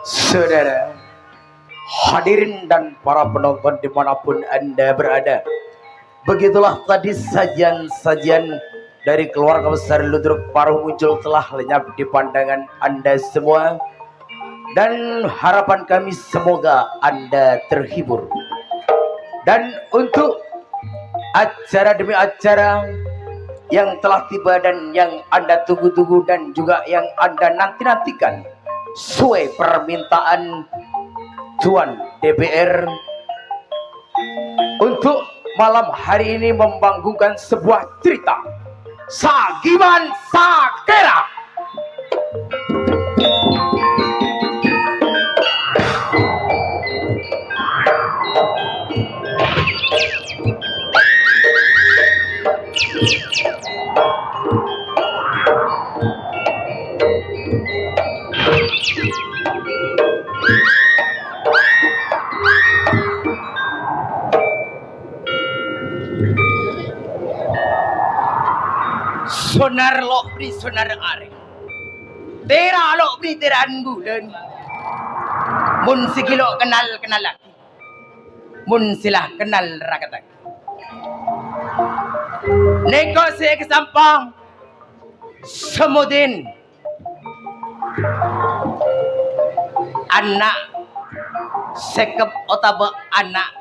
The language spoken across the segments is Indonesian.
Saudara, hadirin dan para penonton dimanapun Anda berada, begitulah tadi sajian-sajian dari keluarga besar Ludruk Paruh muncul telah lenyap di pandangan Anda semua, dan harapan kami semoga Anda terhibur. Dan untuk acara demi acara yang telah tiba dan yang Anda tunggu-tunggu dan juga yang Anda nanti-nantikan sesuai permintaan Tuan DPR, untuk malam hari ini membangunkan sebuah cerita Sagiman Sakera. Sonar lo beri sonar are, tera lo beri teraan bulan. Mun sikilo kenal laki, mun silah kenal rakatak. Neko se kesampang semudin anak sekep otaba anak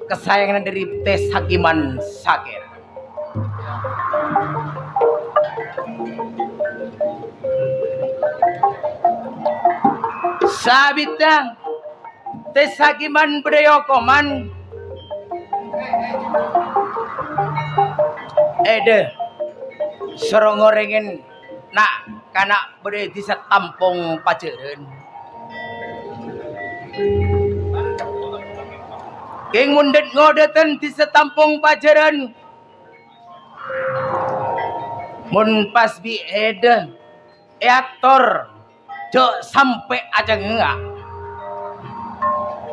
kesayangan dari Teh Sagiman Sakera. Sabita Teh Sagiman Bedayokoman ede sorongorengin nak kana bede di setampung Pajeren. King mundet ngodetan di setampung Pajeren. Mun pas bi ede eator cok sampai aja enggak.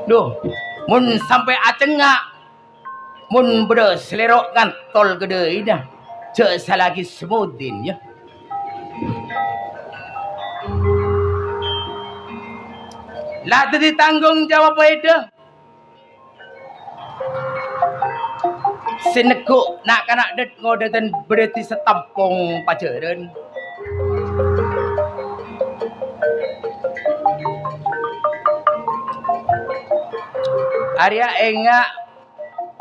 Duh, mun sampai aja enggak, mun beda selerok ngantol gede dah, cok salagi semudin ya. Lah tadi tanggung jawab ede. Sinekuk nak kanak det ngodetan berarti setampung Pajeren. Arya enggak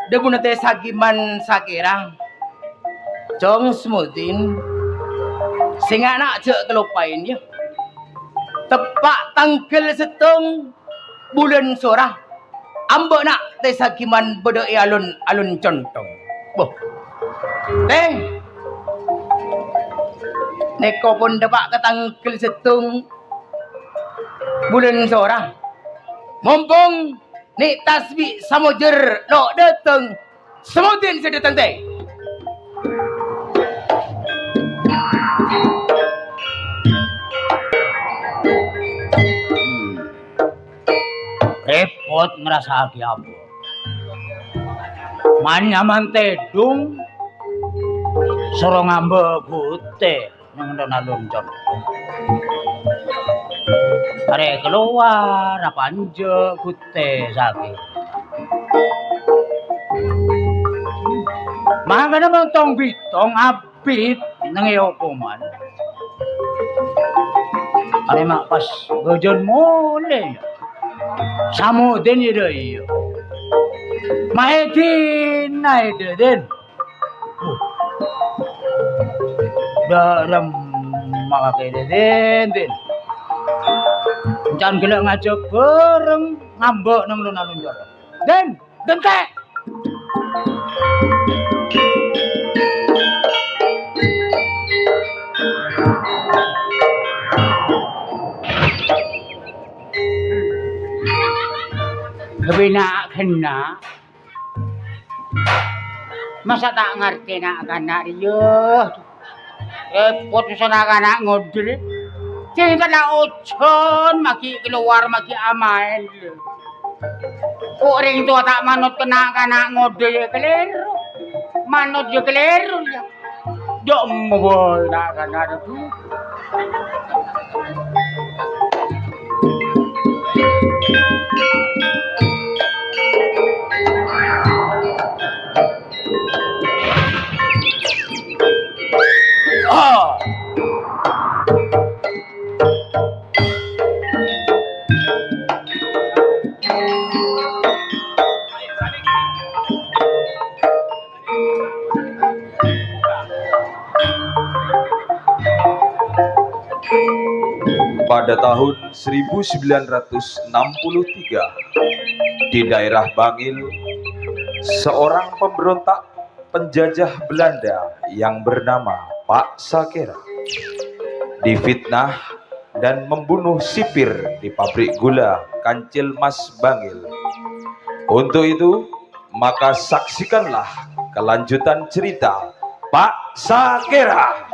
demun Teh Sagiman Sakera cong semudin sing anak cek kelupain ya. Tepak tanggal setong bulan sorah ambek nak Teh Sagiman bedoi alun contong. Boh. Teh. Neko pun depak ke tanggal setong bulan sorah. Mumpung ni tasbih samojer no dateng semudin saya datang teh. Repot ngerasa apa? Manyaman tedung suruh ngambek putih nang alun contong. Are keluar apa anje kute sakit. Maka naman tong bitong apit nang iyokuman. Are mak pas gojon mole. Samudin ida iyo. Mahedin na ida din. Dalam makakita din. Jangan gila ngajak bareng ngambek nang alun jorok. Den, dentek. Lebina kena. Masa tak ngerti nak kana dia. Repot sana kana ngodil. Jangan na ocon maki keluar maki amain. Kok ring tua tak manut kena kana ngode ya keliru. Manut ya keliru ya. Dok boy nak kana tu. Pada tahun 1963 di daerah Bangil, seorang pemberontak penjajah Belanda yang bernama Pak Sakera difitnah dan membunuh sipir di pabrik gula Kancil Mas Bangil. Untuk itu, maka saksikanlah kelanjutan cerita Pak Sakera.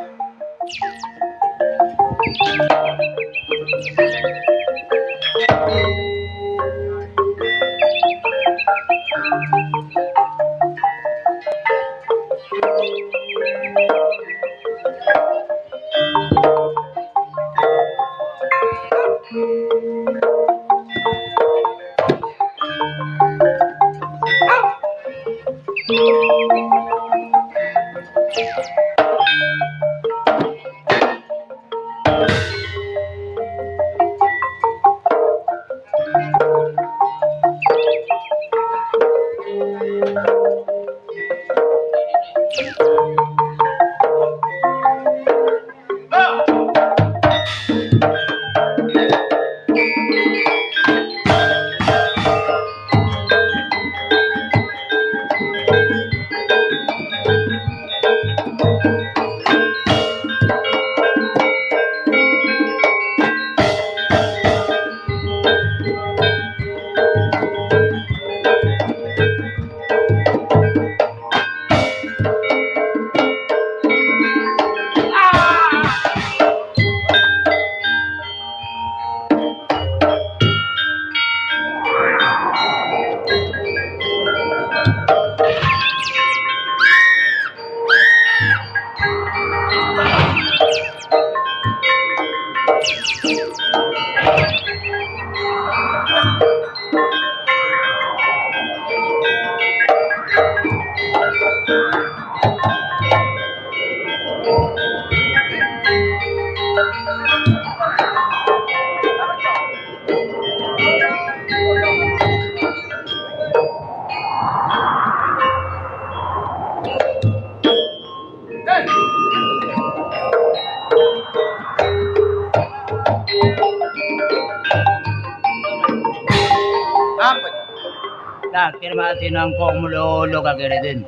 Takir mati nangkong melolo kagere din.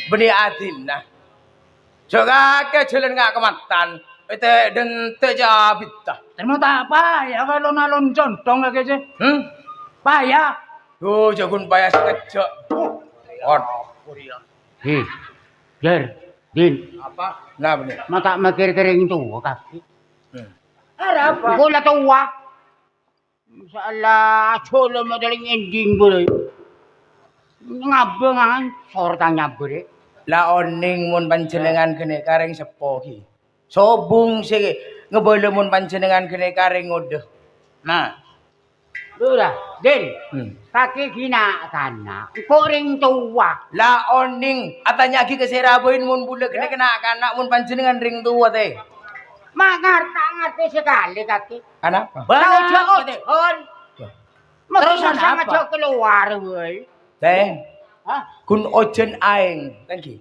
Beni adin nah. Jaga ke jalan ngak kematan. Ite den teja bitta. Terima tak apa ya kalau nalon contong kagak sih. Payah. Yo jagun payah sekejap. Ot. Ger, Din. Apa? Nah bener. Mata makir kering tua kaki. Ada apa? Gula tua. Masalah colo modeling ending boleh. Ngabeng sorta nyabere. La oning mun panjenengan kene kareng sepo ki. Sobung sih ngebole mun panjenengan kene kareng ngodoh. Nah, Udah, Din. Kaki gina kana. Koring tua. la oning atanya ki keseraboin mun bule kene kena kana mun panjenengan ring tua teh. Mak ngerti sekali kaki. Kenapa? Tahu jauh on. Terus sama apa? jauh keluar woi. Teh, Hah? kun ojen aing kan ki.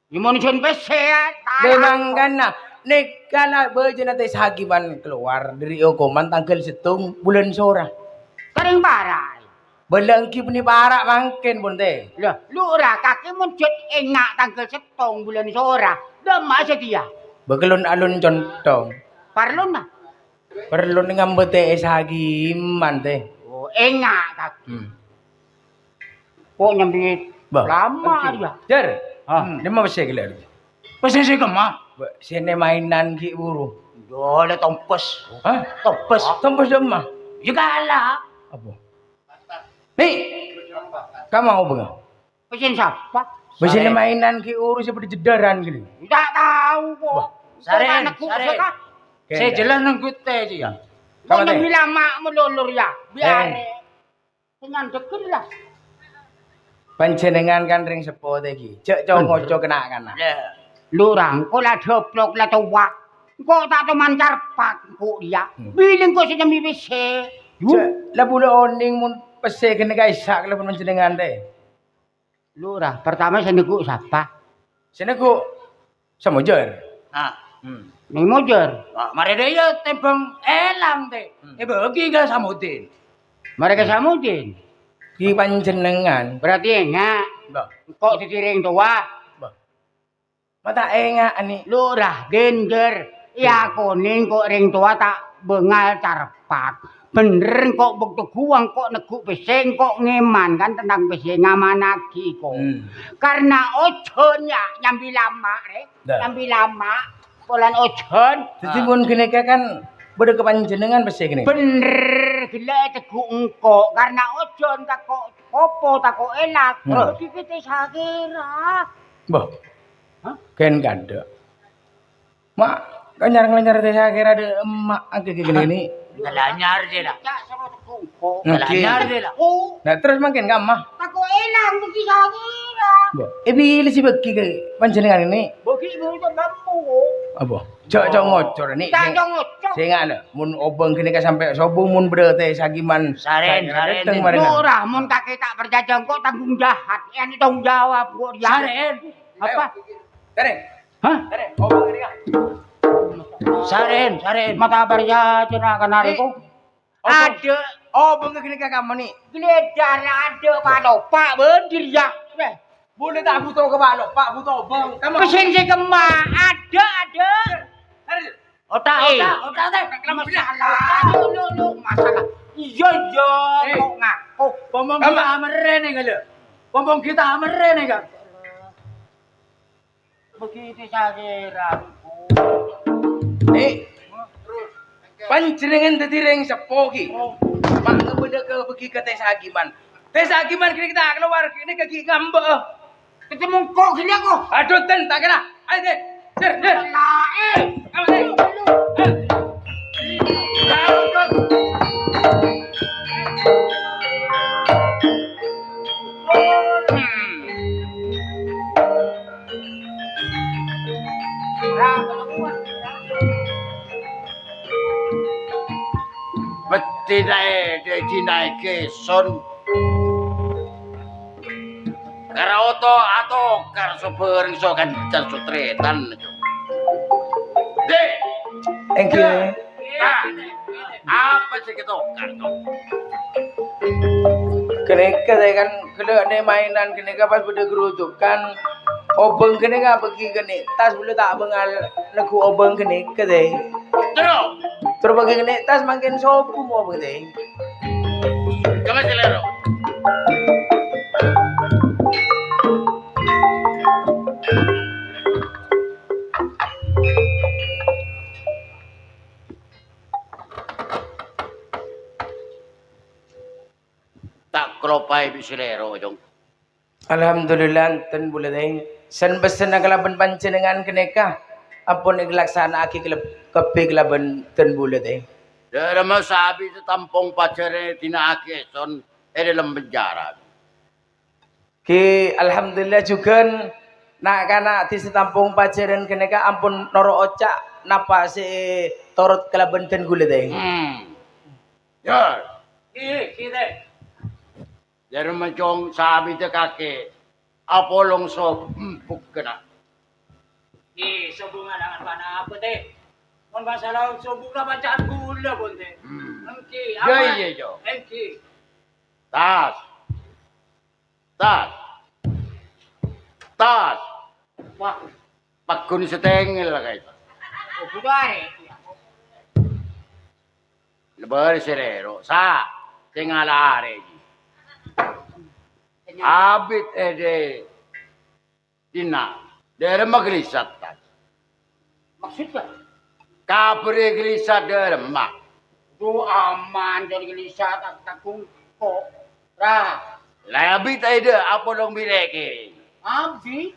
Gimana jen pesehat? Memang kana nek kana beje nate sagiman keluar dari okoman tanggal setung bulan sora. Kering parah. Belengki puni parak mangken pun teh. Loh, lurah kaki muncul enak tanggal setong bulan sora. Demak setia. Begelun alun contong. Parlon mah. Perlu ngambet teh sagiman teh. Oh, enak kaki. Kok nyambit lama dia. Jar. Ah. Dia mau pesen gelar. Pesen sih kemah. Sini mainan ki buru. Dole tompes. Hah? Tompes. Tempus demah. Juga lah. Apa? Nih. Kamu mau bengah? Pesen siapa? Pesen mainan ki uru seperti jedaran gini. Tidak tahu kok. Saren. Saya jelas nenggut teh dia. Kamu Kau teh? bilang mak melulur ya. Biar. Dengan deket lah. Panjenengan kan ring sepo teh ki. Cek cowok ngoco kena kana. Lurang, kau lah doplok lah tua. Kau tak teman carpak kau dia. Bilang kau sudah mibise. Cek lah bulu oning mun pesen kena kaisak lah panjenengan teh. Lurah, pertama saya nego siapa? Sini ku sama jar. Ah. Ning mujer. Mari dia tembang elang teh. Bagi ga samudin. Mereka samudin. Ki panjenengan. Berarti enggak. Mbah. Kok ditiring tua? Mbah. Mata enga ani. Lurah gender. Ya kuning kok ring tua tak bengal carpak. Bener kok bektu guang kok neguk pesing kok ngeman kan tentang pesing ngamanaki kok. Karena ojonya nyambi lama nyambi lama polan ojon. Dadi mun kene kan beda kepanjenengan besi kene. Bener gila teguk engko karena ojon takok opo takok elak. Terus dikite sakira. Mbah. Hah? Ken kada. Mak kanyar-kanyar teh sakira de emak agak gini ini. Galanyar dia lah. Ya sama teguk engko. Galanyar dia lah. Oh. Nah terus makin gamah. Takok elang bagi sakira. Mbah. Pilih si bagi ke panjenengan ini. Bagi ibu itu bambu. Apa? Cok ngocor ni. Tak ngocor. Saya ngana mun obeng kene ka sampai sobung mun berde teh sagiman. Saren. Murah mun kakek tak berjajang kok tanggung jahat. Ini tanggung jawab kok dia. Saren. Apa? Saren. Hah? Saren. Obeng kene ka. Saren. Mata berja cina kanari ko. Ada. Obeng kene ka kamu ni. Gledar ada palopak bendir ya. Boleh tak butuh ke balok, Pak butuh obeng. Kamu. Pesing si kema ada. Otak teh. Masalah. Lu masalah. Iya kok ngaku. Bombong kita ameren ngale. Bombong kita ameren kan. Begitu sakira. Panjenengan dadi ring sepo ki. Mak ngebeda ke begi ke teh sagiman. Teh sagiman kini kita keluar kini kaki ngambek. Ketemu kok gini aku. Aduh ten tak kena. Ayo deh. Der. Kamu deh. Mesti naik dinaike son. Kara oto atau kar sober iso kan dan sutretan. Dek. Thank you. Apa sih gitu kartu? Keneka kan kalau ada mainan keneka pas pada gerujukan obeng keneka bagi kene tas boleh tak bengal lagu obeng keneka deh. Terus bagi kene tas makin sopu mau bagi. Kamu selero. Tak kelopai bisilero jong. Alhamdulillah ten boleh deh. Sen besen kelaban panjenengan keneka. Ampun iklaksana aki kepe kelaban ten boleh deh. Dari masabi itu tampung pacarnya dinaake son dalam penjara. Ki alhamdulillah juga nak kana di setampung pacaran keneka ampun noro ocak napa si torot kelaban ten boleh deh. Ya. Kita. Dari macam sabi itu kakek, apolong so empuk kena. Sobungan dengan mana apa teh? Mun masalah sobung lah bacaan gula pun teh. Engki, Iya jo. Engki. Tas. Wah, Pagkun setengel lah kayo. budare. Lebar serero. Sa. Tingalare. Abit ede. Dina. Dari maglisat kan. Maksudnya? Kapre glisat dari mak. Du aman dari gelisah tak takung kok. Ra. Labit ede apa dong bileke. Abdi.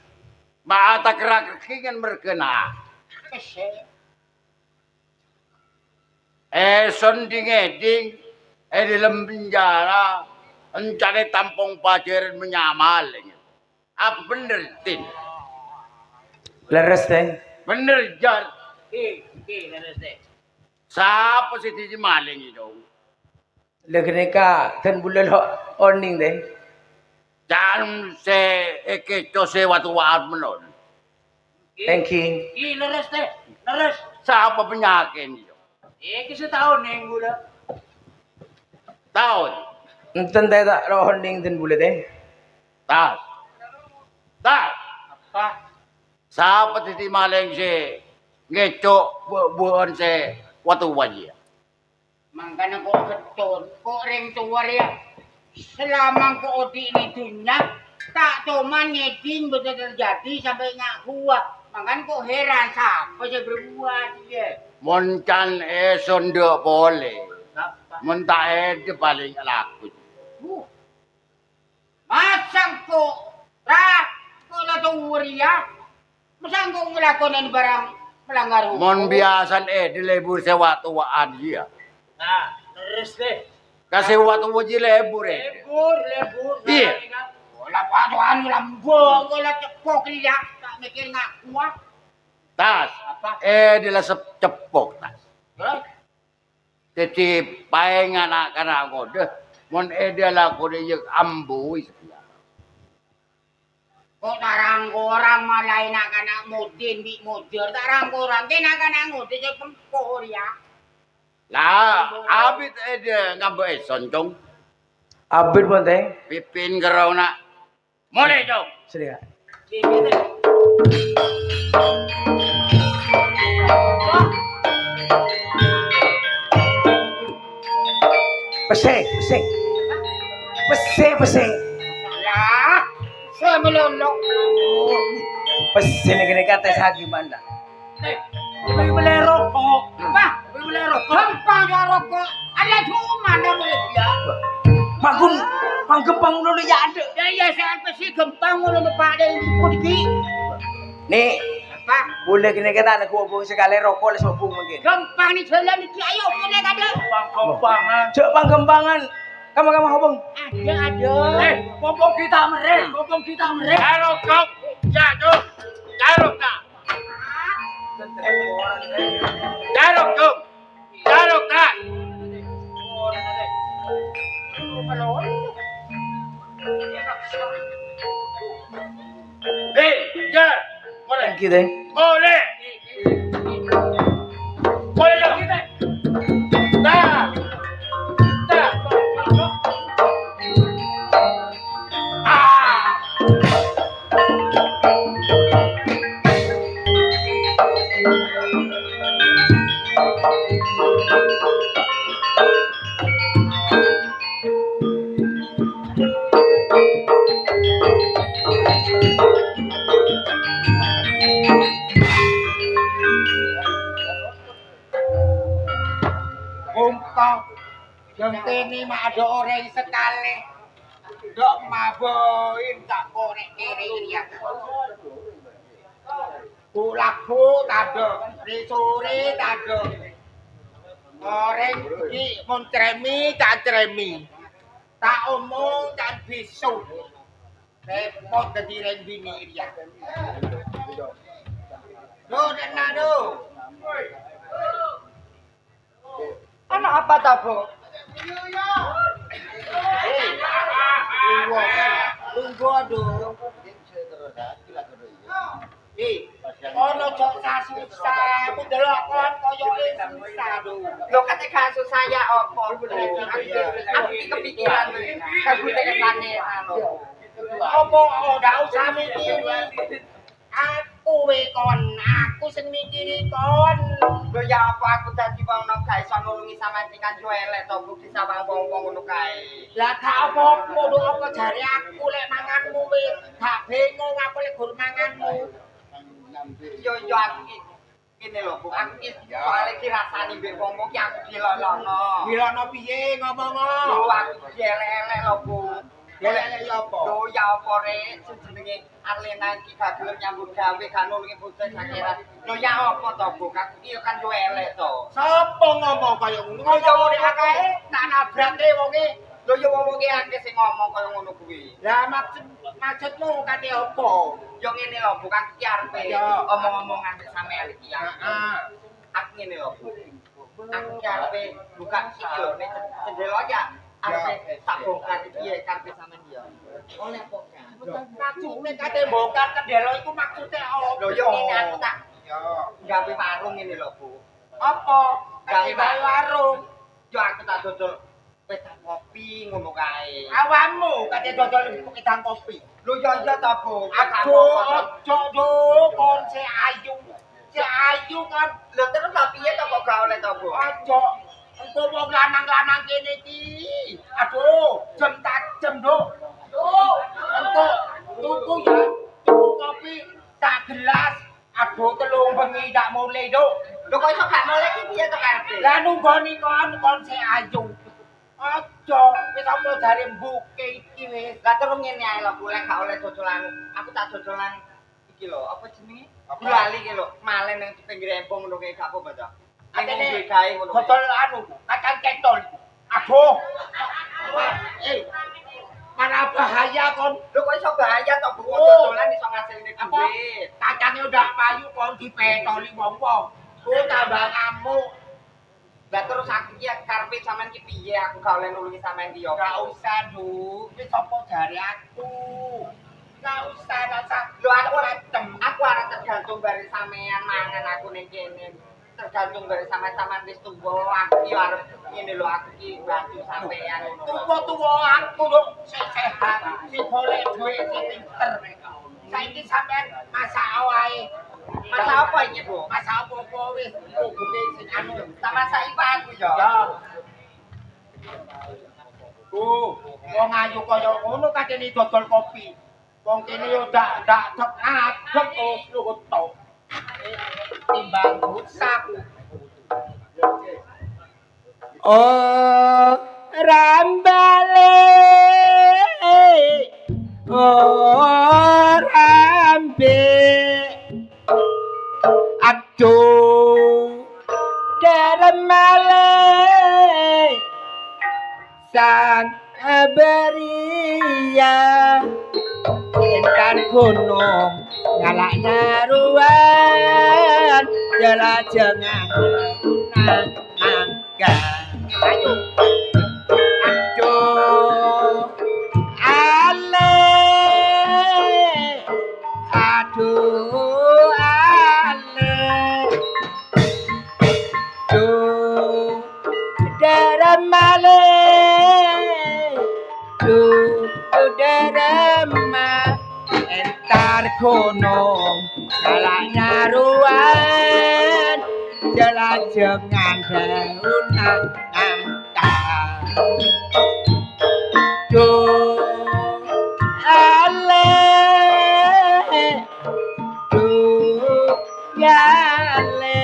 Maata kerak kingan berkena. Kese. Sonding eding. Dalam penjara. Encane tampung pacaran menyamal. Apa bener tin? Leres deh. Bener jar. Leres deh. Siapa sih di maling itu? Le keneka ten boleh lo orning deh. Jangan se eke to se watu waat menon. Thank you. Leres deh. Leres. Siapa penyakit ini? Iki setahun ning gula. Tahun. Enten teh tak rohonding ten bulet teh. Tas. Tas. Apa? Siapa titi maling si ngecok buon si watu wajib. Mangkana kok betul, kok ring tuwar ya. Selama kok di ini dunia, tak cuma ngeding betul terjadi sampai ngaku. Mangkan kok heran siapa sih berbuat dia. Moncan eson dek boleh. Apa? Mentah ede paling laku. Masang kok, kok lah tuwar ya. Masang kok ngelakonin barang melanggar hukum. Mon biasan di lebur sewatu-waan dia. Nah, terus deh. Kasih watu wajib lebur Lebur. Iya. Wala pa to anu lambong, wala cepok liya. Tak mikir ngaku. Tas. Apa? Di lah cepok tas. Jadi paeng anak-anak kode. Mon dia lah kode yang ambu. Kok tarang orang malay na kana mudin di mudir. Tarang orang kena mudin sa pempor ya. Lah, abit dia ngambek soncong. Abid pun teh. Pipin gerau nak. Mulai dong. Sedih. Pese. Lah, saya melolok. Pese negeri kata sagi mana? Beli rokok. Apa? Beli rokok. Gampang ya rokok. Ada cuma ada beli dia. Panggempang dulu ya ada. Ya sampai si gempang ngono Pak de iki. Nih, Apa? boleh kena kata anak hubung sekali rokok les hubung mungkin. Gempang ni jalan iki ayo boleh kada. Panggempangan. Cek panggempangan. Kamu hubung. Ada. Pompong kita mereh. Jarok kau. Jarok. Jarok tak. Jarok kau. Jarok tak. Jar. Boleh. Kita. Boleh. Boleh dong kita. Dah. Dah. Kumpang. Yang kini mah ada orang sekali. Dok maboin tak korek kiri ya. Kulaku tado, risuri tado. Orang iki mun tremi tak tremi. Tak omong tak bisu. Repot dadi reng bini dia. Dan nado. Anak apa tabo? Tunggu aduh. Ono jok susah, aku delok kon koyoke susah do. Lo ketika susah ya opo. Aku iki kepikiran. Aku tekane anu. Opo ndak usah mikir. Aku aku sing mikiri kon. Lo ya apa aku dadi wong nek gak iso nulungi sampean tingkan elek to bukti sawang wong-wong ngono kae. Lah gak apa-apa do apa jare aku lek manganmu wis gak bingung aku lek gur manganmu. Yo aku iki lho Bu, aku iki soal iki rasane mbek wong-wong ki aku dilono. Bilono piye ngomong? Yo aku elek-elek lho Bu. Elek ya apa? Yo ya apa rek sing jenenge Arlena iki gak gelem nyambut gawe gak nulungi bocah sakiran. Yo ya apa to Bu, aku iki kan yo elek to. Sopo ngomong kaya ngono? Ngomong akeh tak nabrake wonge. Lho yo wong iki akeh sing ngomong kaya ngono kuwi. Lah maksudmu kate apa? Yo ngene lho, bukan iki arepe Yo. omong-omongan sampean iki ya. Heeh. Aku ngene lho, Bu. Aku iki arepe buka iki lho, nek jendela aja arepe tak bongkar iki ya karepe sampean ya. Oleh bongkar. Maksudnya kate bongkar kendelo iku maksude apa? Lho yo ngene aku tak Yo, gawe warung ini lho, Bu. Apa? Gawe Gawe warung. Yo aku tak dodol wedang kopi ngono kae. Awakmu kate dodol wedang kopi. Lho yo iya ta, Bu. Aduh, ojo do kon se ayu. Se ayu kon. Lho terus lha piye to kok gak oleh to, Bu? Ojo. Engko wong lanang-lanang kene iki. Aduh, jem tak jem do. Duh, engko tuku ya, tuku kopi tak gelas. Aduh, telung bengi tak mulai do. Lho kok iso gak moleh iki piye to karepe? Lah nunggoni kon se ayu. Ojo, wis apa jare mbuke iki wis. Lah terus ngene ae lho, Bu, lek gak oleh dodolan. Aku tak dodolan iki lho, apa jenenge? Apa? Lali iki lho, malen nang pinggir empong ngono kae gak apa-apa to. Atene Ning gawe ngono. botol anu, kacang cendol. Aduh. Mana bahaya kon. Lho kok iso bahaya to, Bu? Oh. Dodolan iso ngasilne Apa? duit. Kacangnya udah payu kon dipetoli wong-wong. Oh tambah ngamuk. Lah terus aku iki karepe sampean ki piye? Aku gak oleh nulungi sampean ki yo. Gak usah, Du. Wis apa jare aku. Gak usah rasa. Lho aku macem. aku arep tergantung bare sampean mangan aku ning kene. Tergantung bare sampean wis tuwa. Aku ki arep ngene lho aku ki bantu sampean ngono. Tuwa-tuwa aku lho sing sehat, sing golek duit sing pinter. Saiki sampean masak wae. Masak apa iki, Bu? Masak apa wis buke sing anu. Tak masak iku aku yo. Ya. Wong ayu kaya ngono katene dodol kopi. Wong kene yo dak adep terus luwet to. Timbang rusak. Oh, rambale. Oh, rambe. Aduh, deremale sang beria intan gunung nyala nyaruan jelajengan nangga ayo aduh ale aduh ale duh deremale derema entar gunung galak nyaruan jelajengan daunan nangka duh ale duh yale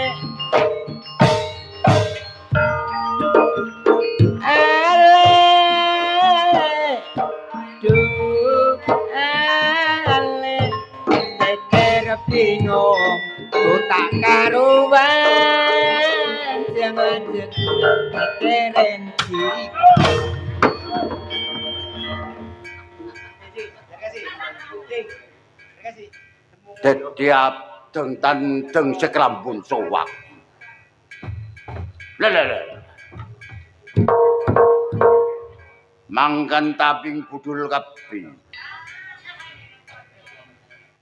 bingung ku tak karuan jangan keren Setiap tentang sekelambun sowak. Lah. Mangkan taping budul kapi.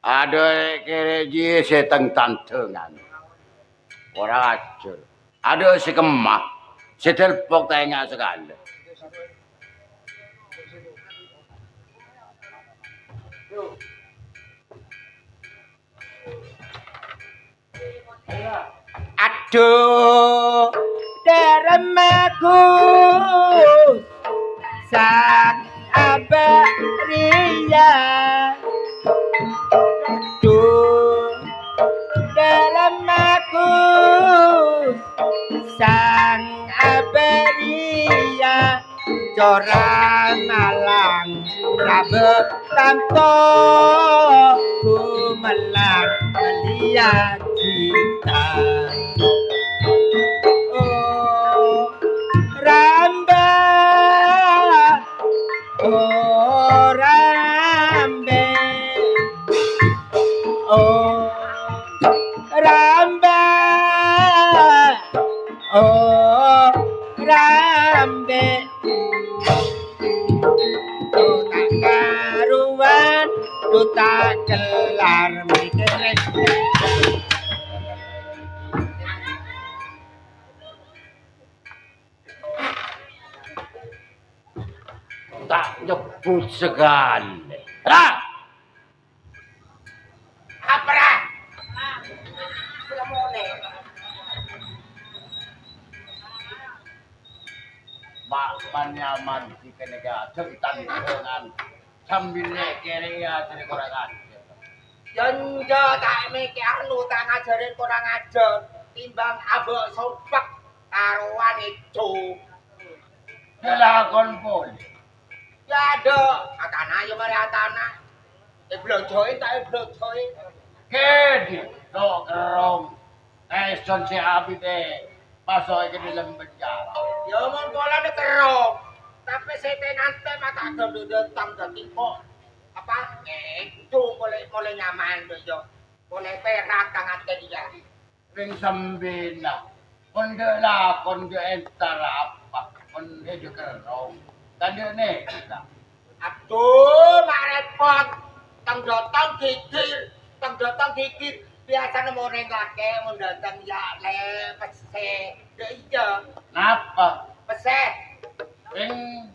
Ada kereji seteng tantengan. Orang ajar. Ada si kemah. Si telpok tanya sekali. Aduh, deremaku sang abaria. Duh, deremaku sang abaria. Cora malang rabe tanto kumelang melihat kita. Oh ramba, oh rambe, oh ramba, oh rambe. Tak karuan, tak kelar mikir. tak nyebut sekali. Ra! Apa ra? Lemone. Mak manyaman di kenega cetan dengan sambil kere ya jadi kurang ajar. Janjo tak meki anu tak ngajarin kurang ajar timbang abek sopak karuan itu. Dilakon pun. Ya ada, atana yo mari atana. Blojoin tak blojoin. Kedi do kerong. Eson si Abi teh masuk ke dalam penjara. Ya mon bola de kerong. Tapi sete nante mata do datang dadi kok apa? Itu mulai nyaman tuh yo. Mulai perak kang ate dia. Ring sambina. Konde lakon dia entar apa? Konde dia kerong. Tadi nih kita. Aduh, mak repot. Tang datang gigir, biasanya mau renggake mau datang ya le pese. Ya iya, Napa? pese. Ring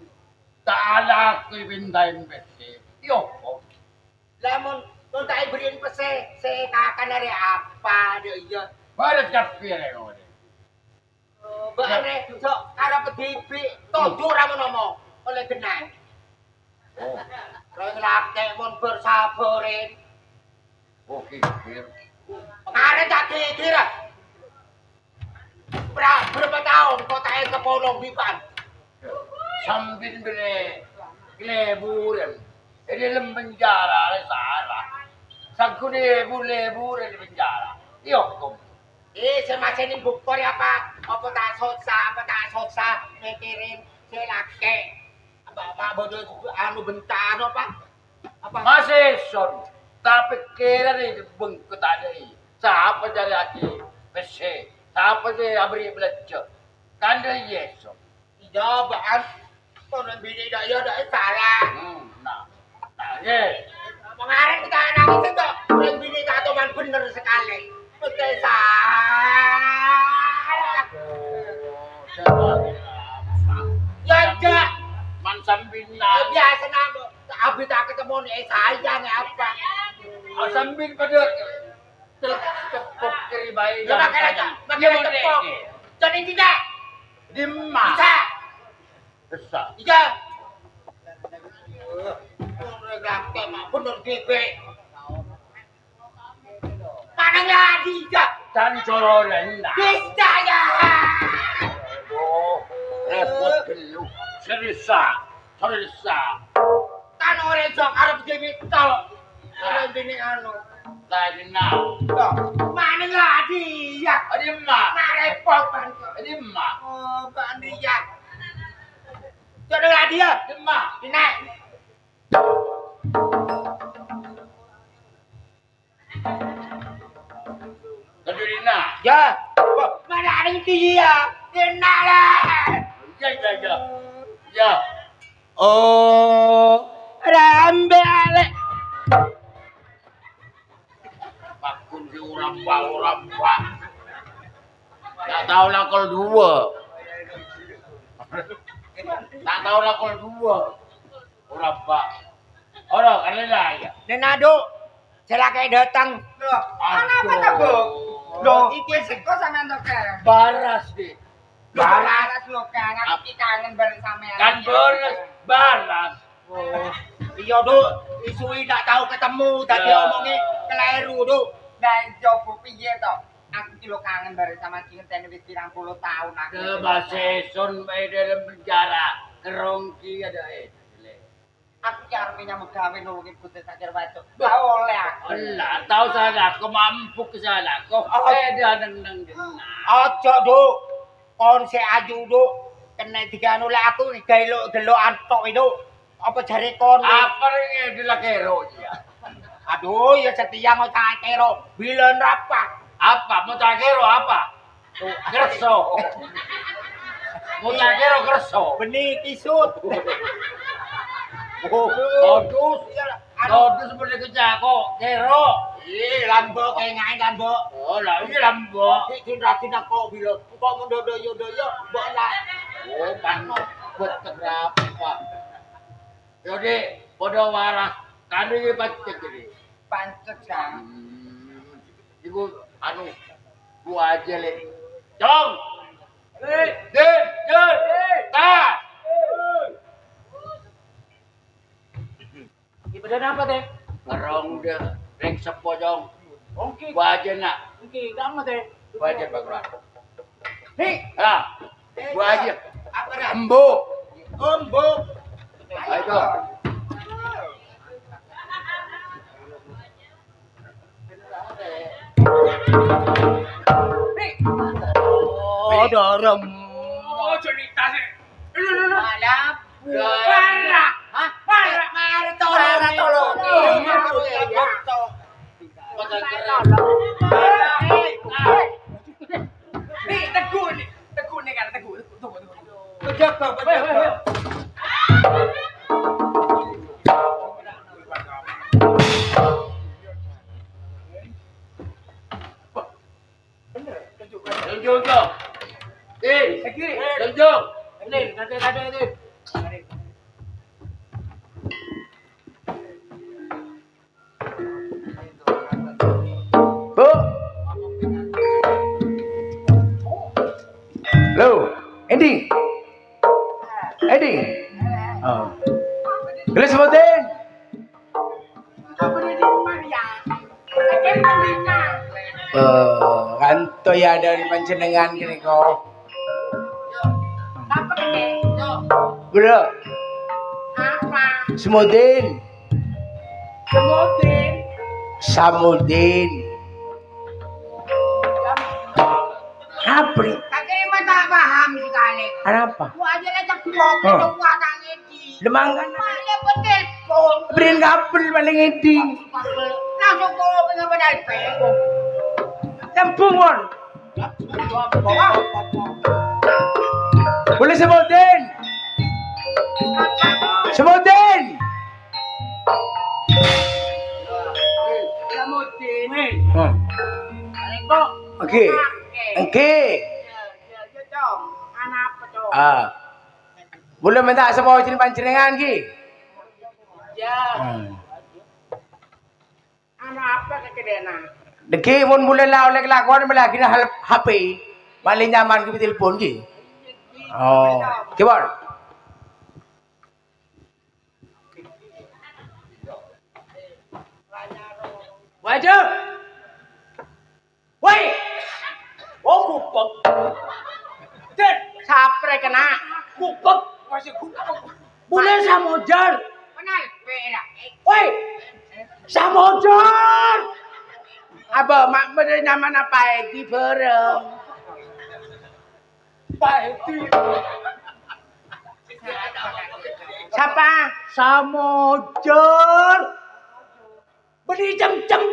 tak ada aku pindahin besi. Yo, Lemon, mau tak beriin pese. Saya kakak dari apa dia iya. baru capir ya kau ni. Mbak Ane, sok karo pedipi, tujuh ramu nomo oleh genah. Oh, Kalau ngelake mau bersabarin. oh kikir. Pengaruh tak kira. Berapa tahun kota ke Polong Bipan? Sambil beli leburan. Di dalam penjara salah. Saku leburan di penjara. Yo, kom. Semasa ini bukor apa? Apa tak sosa, mikirin si laki. Apa bodoh anu bentar apa? Apa? Masih son. Tapi kira ni bengkut ada ini. Siapa jadi lagi? Besi. Siapa jadi abri belajar? Kanda yeso. Iya, baan. Konon bini dah ya dah salah. Nah. Nah, ye. Pengaruh kita nangis itu. Konon bini tak teman bener sekali. Betul salah. Ya enggak. Man sambina. Biasa nama. Abi tak ketemu nih sayang apa? Sambil pada tepuk keribai. Ya makanya tepuk. Jadi tidak. Dimma. Bisa. Besar. Iya. Regak mak bener gede. Mana lagi ya? Dan coloran lah. Bisa ya. Aduh, repot dulu. Serisa. Kan orang sok arep dhewe tok. Ora dene anu. Tadi now. Mana lagi ya? Dimma. Nah repot kan. Dimma. Oh, Pak Andria. Jodoh lagi ya? Dimma. Dina. Kedurina. Ya. Mana ada dia? Dina lah. Ya. Oh, rambe ale. Pakun si orang pak. Tak tahu lah kalau dua. Tak tahu lah kalau dua. Orang pak. Orang kan lah ya. Nenado. Silakan datang. Kenapa tak bu? Loh, iki seko sampean to ke? Baras deh. Baras lo kan, aku iki kangen bareng sampean. Kan baras. Oh. Iya, Duk. Isui tak tahu ketemu, tadi Ya. omongnya keliru, Duk. Nah, coba piye to? Aku iki lo kangen bareng sama ki ngenteni wis 30 tahun aku. Ke Baseson bae dalam penjara. Kerongki ada Aku ki arep nyamuk gawe nulungi putih tak kira wacuk. Gak oleh aku. Allah, tahu salah, kau mampu ke salah, kau dia neng Aja, Duk. Kon sik ayu, Duk. Kena diganu lek aku gelok-gelokan tok, Duk. Apa jare kon? Apa ini di lakero ya? Aduh, ya setia mau tak kero. Bilen apa? Apa? Mau takero apa? Kerso. Mau takero kerso. Benih kisut. Todus. Todus seperti kejako. Kero. Lambok kayak ngain lambok. Oh lah, ini lambok. Ratin kok bilang, kok mendodo-dodo, mbok lah. Oh, pan buat berapa? Jadi podo waras kanu iki pancet iki. Pancet kan. Iku anu gua aja le. Jong. Den. Ta. Ibadah apa teh? Kerong de reng sepo jong. Oke. Gua aja nak. Oke, kamu teh. Gua aja baguran. Nih, Ah. Gua aja. apa dah? Embuk. Embuk. Ayo. Oh, dorem. Oh, cerita sih. Malah Parah. Hah? Parah. Tolong. Nih, teguh nih. Teguh nih kan, teguh. Tunggu. Bejaga. Tunjuk jong. Tunjuk. Ini, ada itu. Bu. Lo, Endi. Oh. Gelis sebutin. Kanto ya dan panjenengan gini kok. Bro. Samudin. Apa nih? Kakek mah tak paham sekali. Apa? Gua aja lah ceplok ke rumah tak ngedi. Lemangkan. Malah bertelpon. Beriin kabel paling eding. Langsung kau pengen bertelpon. Tempungon. Boleh sebutin. Sebutin. Oke. Anak apa tuh? Boleh minta semua jenis panjenengan ki. Ya. Anak apa kekedena? Deki mun boleh lah oleh kelakuan lagi hal HP. Paling nyaman ke telepon ki. Oh. Kibor. Wajah. Woi. Oh kupek. Den, Sapre kena. kupek. Masih kupek. Boleh samojar. Kenal pera. Woi. Samojar. Apa mak beri nama apa di bareng. Pak Edi. Siapa? Samojar. Beli cem-cem.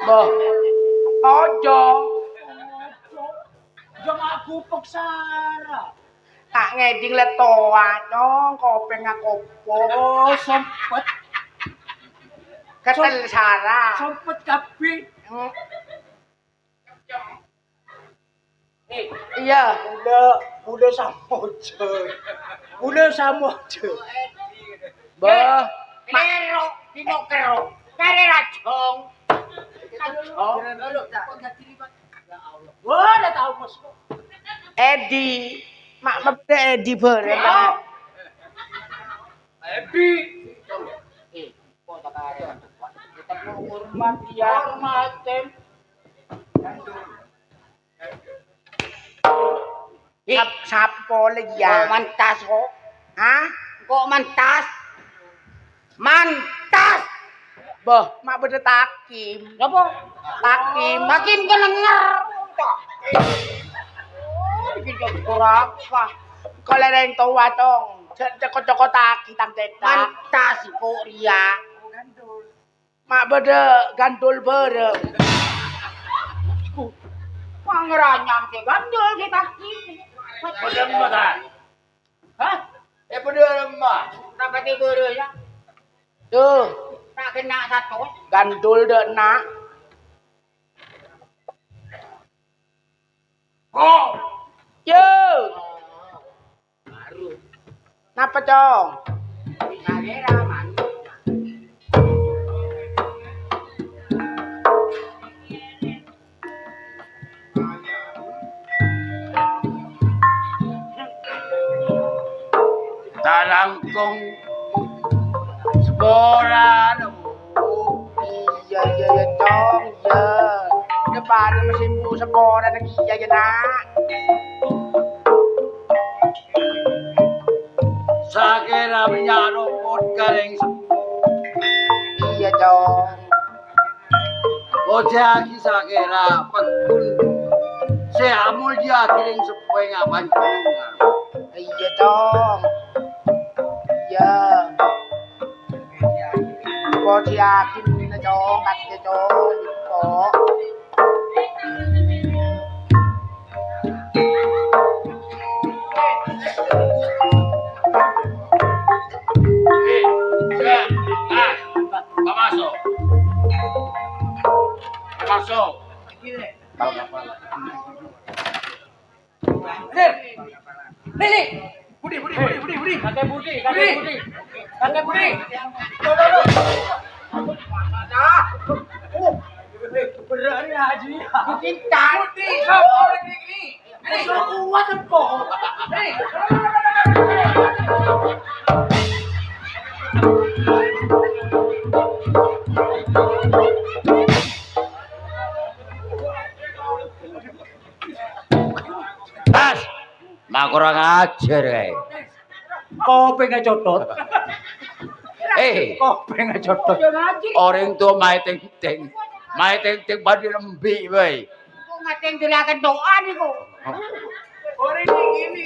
Boh. Ojo. Jangan aku peksara. Tak ngeding le toa dong kopeng kopo Sempet. ketel sara. Sempet kabeh. Iya. Udah Samojar. Bah. Kero, dino kero. Kare racong. Wah, udah tahu bos. Edi. Mak mabde Edi bareng. Edi. Kok tak kare. Kita hormat dia. Hormatem. Sapo lagi ya? Kok mantas kok? Hah? Kok mantas? Mantas! Boh, mak beda takim. Apa? Takim. Takim kan denger. Oh, bikin berapa? Kalau ada yang tahu atong, coko-coko taki tang tetak. Mantas kok ria. Mak beda gandul bareng. Pangeranyam ke gandul ke taki. Bener mah. Hah? Bener mah. Dapat tidur ya? Tuh, tak kena satu. Gandul dek nak. Oh. Yo. Napa cong? Sagera mantuk. Talangkong Seporan. Iya ya Cong, iya. Depan mesin bu sekolah lagi iya ya nak. Sakira menyarupot galing Iya Cong. Ojaki sakira pagkun si amul dia kiling sepoy nga panjungan. Iya Cong. Iya. Kok yakin na Cong, kakek Cong. Kok. Pamasok. Pamasok. Lili. Budi. Kakek Budi. Kakek Budi. Berani Haji. Bikin Budi. Orang ini. Musuh kuat kok. Tas. Mak kurang ajar kae. Kopi nggak cocot. Kopi nggak cocok. Orang tua mai ting-ting. Mai ting-ting badi lembi bae. Kok ngateng dirakan doa nih kok. Orang ini.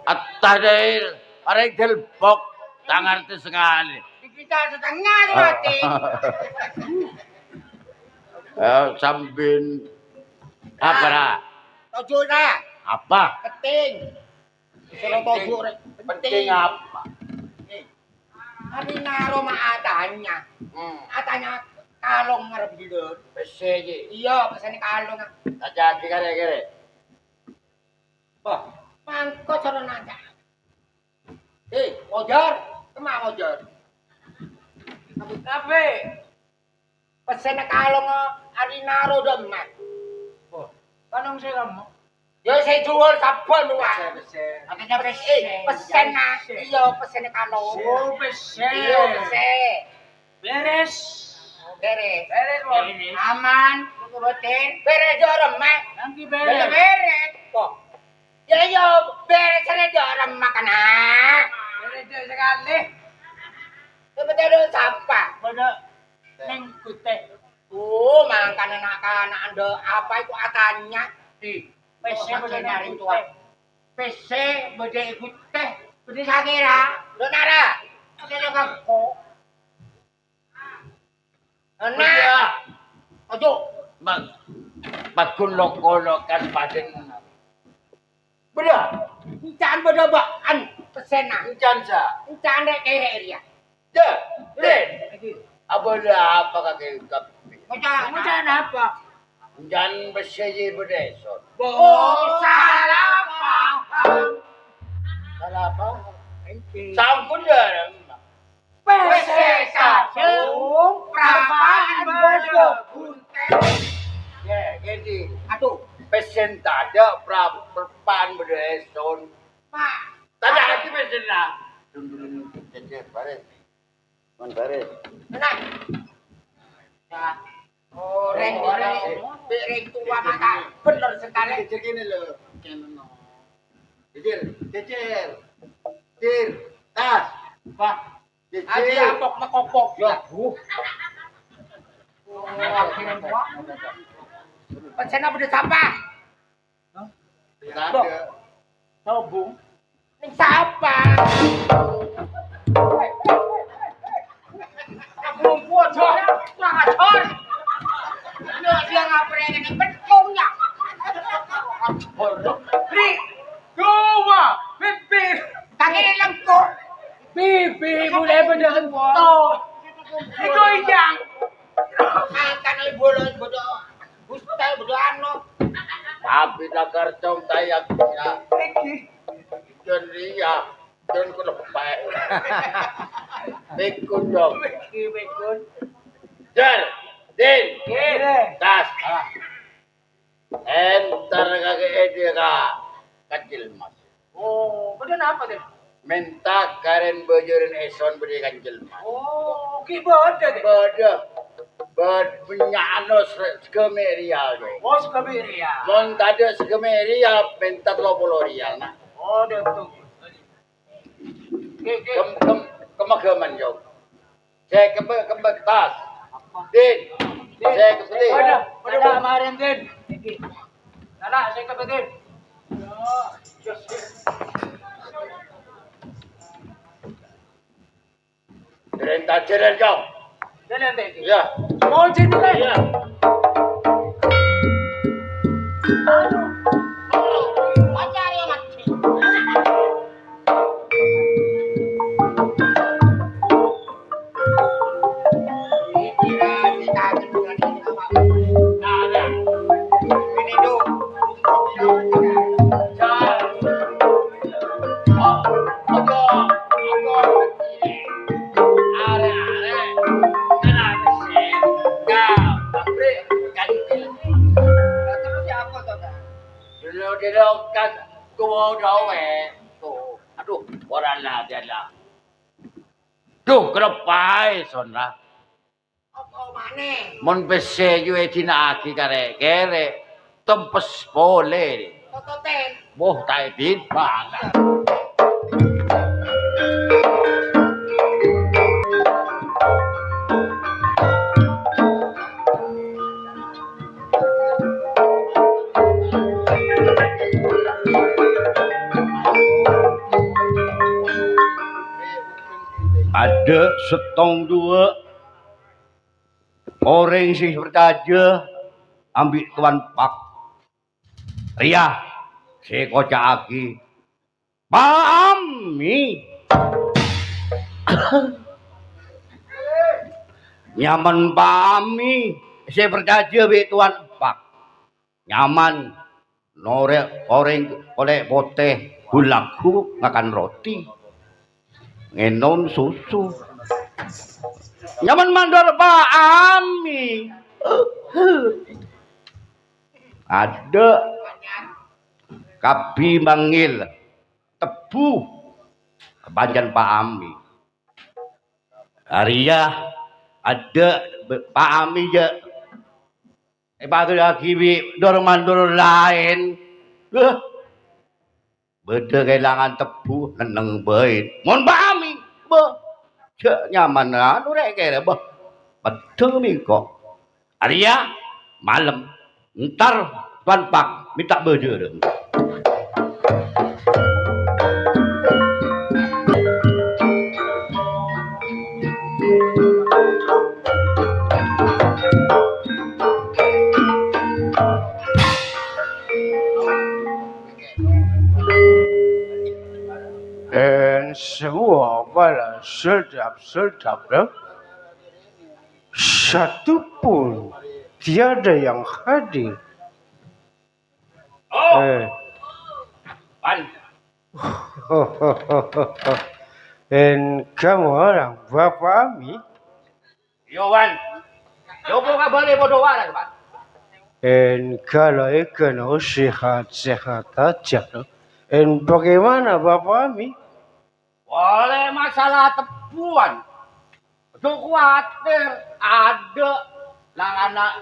Atah deh. Orang delbok. Tangan itu sekali. Kita setengah mati. Sambin. Apa nak? Tojo na. Apa? Keting. Suruh tojo rek. Penting apa? Hari naro adanya. Adanya kalong ngarep dulu. Pesege. Iya, pesane kalong. Tajaki kare-kare. Bah, mangko cara nanya. Mojar, kemana mojar? Kafe. Pesane kalong hari naro demak. Kanong saya kamu. Ya saya jual sabun wah. Katanya pesen nah. Iya pesen kalong. Oh pesen. Iya pesen. Beres. Aman. Rutin. Beres jorem mak. Nanti beres. Beres. Kok. Ya beres ada jorem makana. Beres sekali. Betul siapa? Betul. Neng kute. Makan anak-anak anda apa itu akannya di PC benar itu PC beda ikut teh beda sakira lo nara ada lo kako nah ojo Bagun loko kan paden. beda jangan beda bakan pesena Encan sa. jangan dek kere dia Deh. Apa kakek kap? Macam apa? Encan beseje bedeson. Oh, salah paham. Salah apa? Sangkun dah. PC satu, perapaan bodoh buntel. Ya, jadi. Aduh, Pesen tak ada perpan bedeson. Pak. Tak ada lagi pesen lah. Cecer, baris. Man baris. Tenang. Ya. Orang tua maka benar sekali. Cecer gini loh. Cecer. Tas. Pak. Aji apok makopok. Ya. Akhirnya Pak. Pesena beda sampah. Tak ada. Sobung. Ini siapa? Belum kuat, ngacor. Dia ngapain ini betulnya? Ri, dua, pipi. Kaki ini lengkap. Pipi, boleh bedahan foto. Itu yang. Makan ibu lo, bodoh. Ustai, bodoh anu. Tapi tak kercong tayak ya. Dan ria. Dan ku lepek. Pikun dong. Pikun. Jar, Din, Kire. tas. Entar kakek dia kecil mas. Oh, bener apa deh? Minta karen bojorin eson beri kecil mas. Oh, kibada deh. Bad penyanos segemerial deh. Oh, sekabiri ya. Mon tadi segemerial minta 30 rial nah. Oh, deh betul. Kemageman jauh. Saya kembali tas. Din, saya kembali. Pada kemarin din. Nala, saya kebetin. Jalan jauh. Jalan deh. Ya. Mau jadi kan? Ya. Pacar ya mati. Ini dong. Kan gua dawe tuh. Aduh, orang lah dia lah. Duh, kenapa sonra? Apa maneh? Mon bese yu etina aki kere tempes boleh. Tototen. Boh tai din banget. Ada setong dua orang sih bertaja ambil tuan pak Ria si kocak aki Pami nyaman Pami si bertaja ambil tuan pak nyaman norek orang oleh poteh hulaku makan roti ngenon susu nyaman mandor Pak Ami ada kapi manggil tebu bajan Pak Ami Arya ada Pak Ami ya batu lagi bi dorong mandor lain beda kehilangan tebu neneng baik mon Pak Ami cek nyaman anu rek kere bah betul nih kok Arya malam ntar tuan pak minta berdua semua pada sedap dah. Satu pun tiada yang hadir. Pan Dan kamu orang Bapak Ami. yo Wan yo buka balik bodoh waras Pan Dan kalau ikan sehat aja. Dan bagaimana Bapak Ami? boleh masalah tebuan tuh khawatir ada lang anak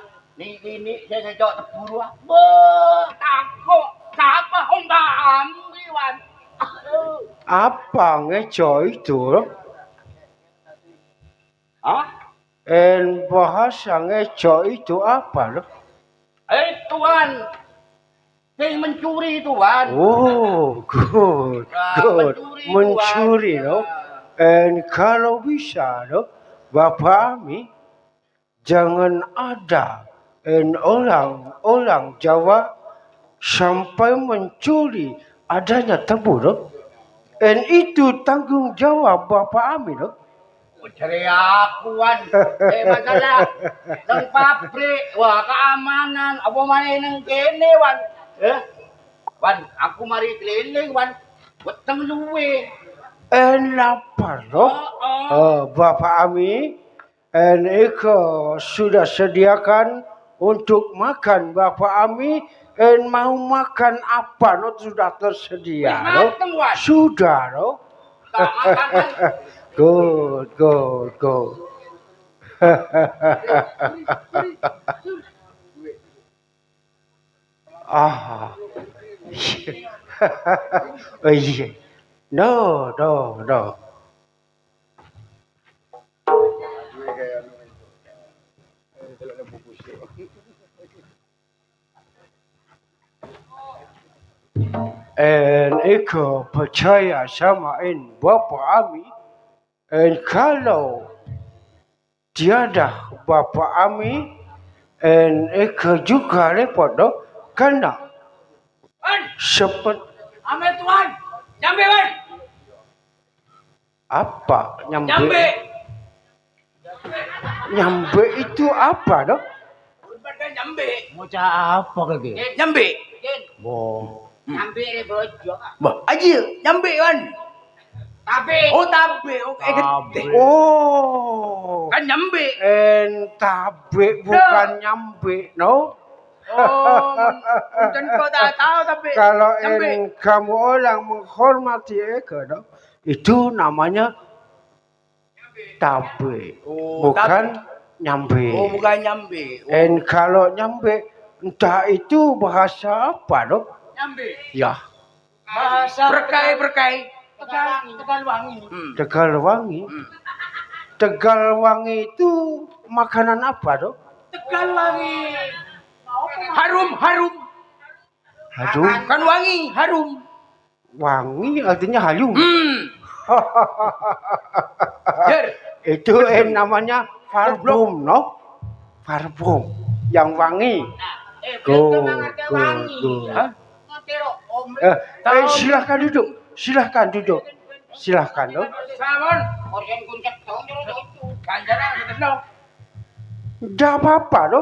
ini saya ngejok tebu dua takut siapa Mbak Ami Wan Apa ngeco itu? Hah? Dan bahasa ngeco itu apa loh? Tuan yang mencuri Tuan Oh, good. Mencuri loh. Dan kalau bisa loh, Bapak Ami jangan ada orang Jawa sampai mencuri adanya tebu loh. Dan itu tanggung jawab Bapak Ami loh. cari aku Wan masalah nang pabrik wah keamanan apa mana nang kene Wan Wan aku mari keliling Wan weteng luwe lapar loh. Bapak Ami, Eko sudah sediakan untuk makan Bapak Ami. Mau makan apa no sudah tersedia loh. Sudah loh. Good. Ah. Oh iya. No. Eko percaya sama Bapak Ami. Kalau tiada Bapak Ami, Eko juga repot loh. Karena seperti Ame tuan, nyambe wan. apa nyambe itu apa dok? Berbagai nyambe. Mau apa lagi? Nyambe. Nyambe ni bojo. Bah, aja nyambe wan. Tabe. Oh tabe, oke gede. Oh, Kan nyambe. tabe bukan nyambe, no? Dan kau tak tahu tapi Kalau nyambe. kamu orang menghormati Eko, no? Itu namanya tabe, bukan nyambe. Oh bukan nyambe. Kalau nyambe, entah itu bahasa apa, dok? Nyambe. Ya, Bahasa Berkai. Tegal wangi. Tegal Wangi. Tegal Wangi itu makanan apa, dok? Tegal wangi. Harum. Harum. Kan wangi, harum. Wangi artinya harum. Jer. Itu namanya parfum, no? Parfum yang wangi. Go. Hah? Silahkan duduk. Silahkan, no? Samun. Organ kuncet tong Kanjana kita dong. Tidak apa-apa, no?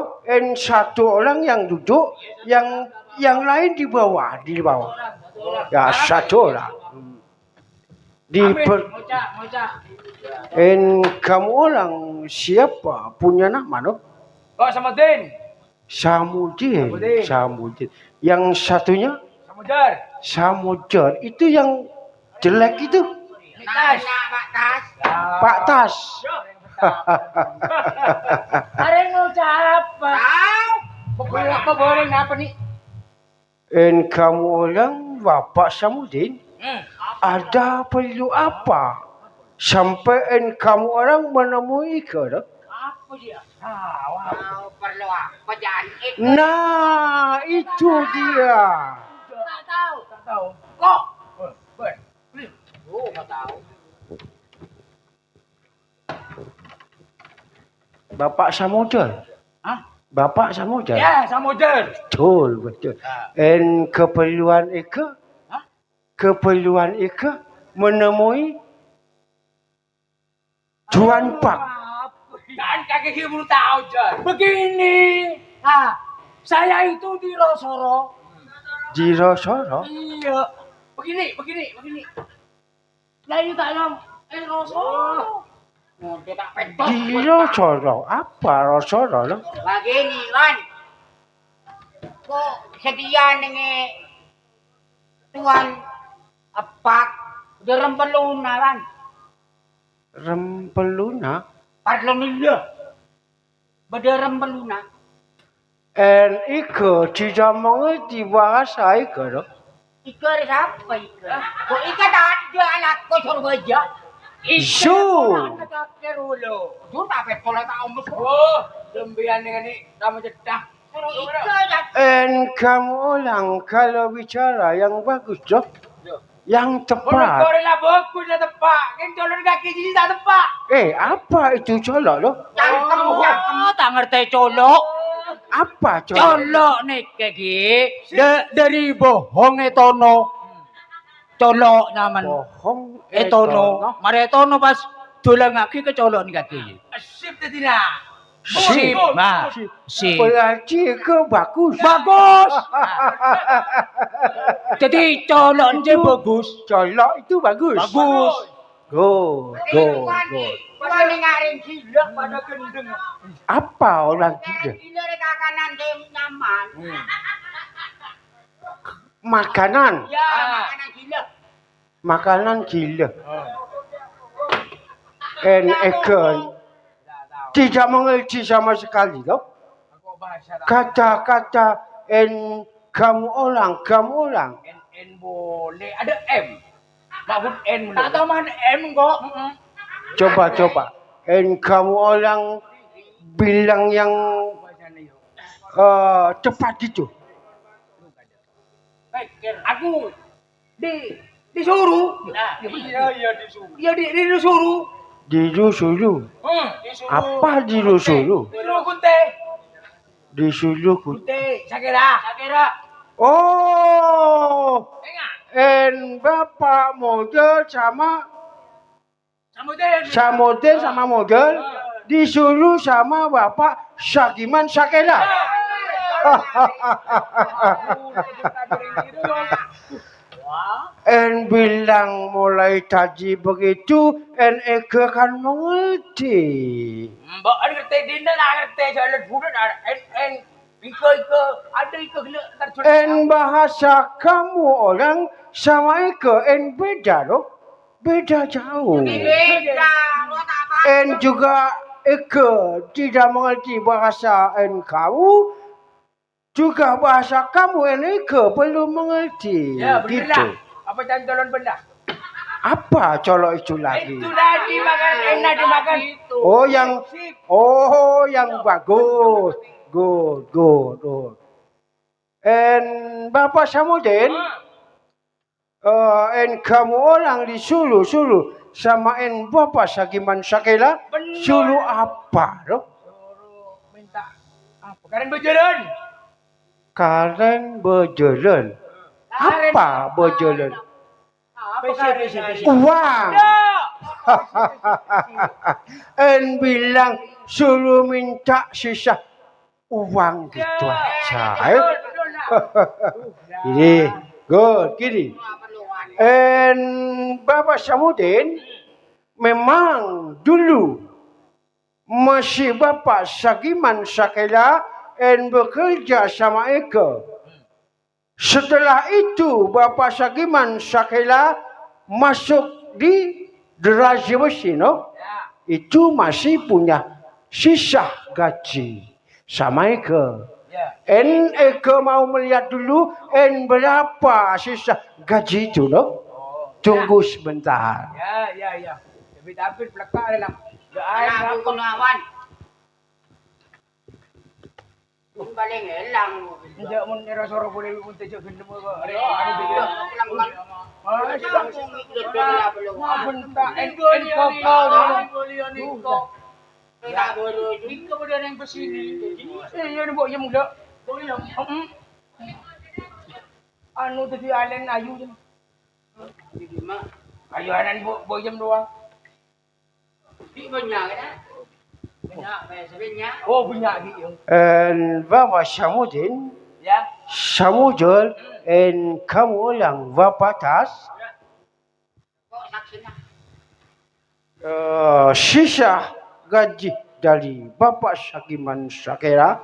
Satu orang yang duduk, yang lain di bawah. Ya, satu orang. Moca. Kamu orang siapa? Punya nama, no? Oh Samudin. Samudin. Yang satunya Samudar. Samudin. Itu yang jelek itu. Tas. Pak Tas. Are ngucap apa? Apa boleh apa nih? Kamu orang Bapak Samudin. Ada perlu apa? Sampai kamu orang menemui ke, no? Apa dia? Perlu apa jangan itu. Nah, itu dia. Tak tahu. Kok? Enggak tahu. Bapak Samudin. Hah? Bapak Samudin. Ya, Samudar. Betul. Keperluan Eka? Hah? Keperluan Eka menemui Tuan Pak. Kan kakek kita belum tahu, Jar. Begini. Saya itu di Losoro. Di Rosoro? Iya. Begini. Lah itu tak nom. Losoro. Dia tak pedot. Di Rosoro? Apa Rosoro? No? Begini, Wan. Kok sedia dengan Tuan Apak di Rempeluna, Wan. Rempeluna? Parlonilya. Bada Rempeluna. Ika tidak mengerti bahasa Ika, no? Ika ada siapa Ika? Kok Ika tak ada anakku suruh baca? Isu. Kakek dulu. Itu tak betul tak ombus. Oh, dembian dengan ini nama jedah. Suruh Ika yang Kamu orang kalau bicara yang bagus, Dok. Yang tepat. Korek lah boku dah tepak. Kan colok kaki sini tak tepak. Apa itu colok, Dok? kamu tak ngerti colok. Apa colok? Colok nih kayak dari bohong etono. Colok nyaman. Bohong. Etono. Mari etono pas dolang lagi ke colok nih kaki. Sip dah tidak. Sip, nah, sip. Berarti ke bagus. Bagus. Jadi colok dia bagus. Colok itu bagus. Bagus. Good, good, good. Wani ngaring gila pada gendeng. Apa orang gila? Gila rek kakanan dhewe nyaman. Makanan. Ya, makanan gila. Makanan gila. And Eken tidak mengerti sama sekali loh. Kata-kata and kamu orang. N boleh ada M. Mahfud N boleh. Tak tahu mana M kok. Coba. And kamu orang bilang yang tepat itu. Aku disuruh. Iya disuruh. Disuruh. Apa disuruh? Disuruh kunte. Disuruh. Kunte, Sakira. Oh, and bapak model sama model disuruh sama bapak Sagiman Sakela. En bilang mulai tadi begitu, en Eke kan mengerti. Mbak ngerti dina lah ngerti jalan budak en ika ada ika gila terculik. En bahasa kamu orang sama Eke en beda loh, beda jauh. Beda, lo tak apa. En juga Eke tidak mengerti bahasa en kamu, juga bahasa kamu en Eke belum mengerti. Ya benar Gitu. lah. Apa cantolan benda? Apa colok itu lagi? Itu dah dimakan, enak dimakan. yang bagus. Good. En Bapak Samudin, en kamu orang disuruh sama en Bapak Sagiman Sakela, suruh apa loh? Minta apa? Karen berjalan. Apa berjalan? Pesi. Uang. En bilang suruh minta sisa uang gitu aja. Ini good, gini. En Bapak Samudin memang dulu masih Bapak Sagiman Sakela en bekerja sama Eke. Setelah itu Bapak Sagiman Sakela masuk di Deraja Besi, no? Itu masih punya sisa gaji sama Eke. En Eke mau melihat dulu en berapa sisa gaji itu, no? Tunggu sebentar. Ya. Tapi pelakar lah. Aku kunawan. Paling elang. Tidak mun era soro boleh mun tejak gendem ko. Anu tadi alen ayu. Ayu anan boyem doang. Oh banyak gitu. En Bapak Samudin, Ya. Samudin, en kamu ulang Bapak Tas. Sisa gaji dari Bapak Sagiman Sakela,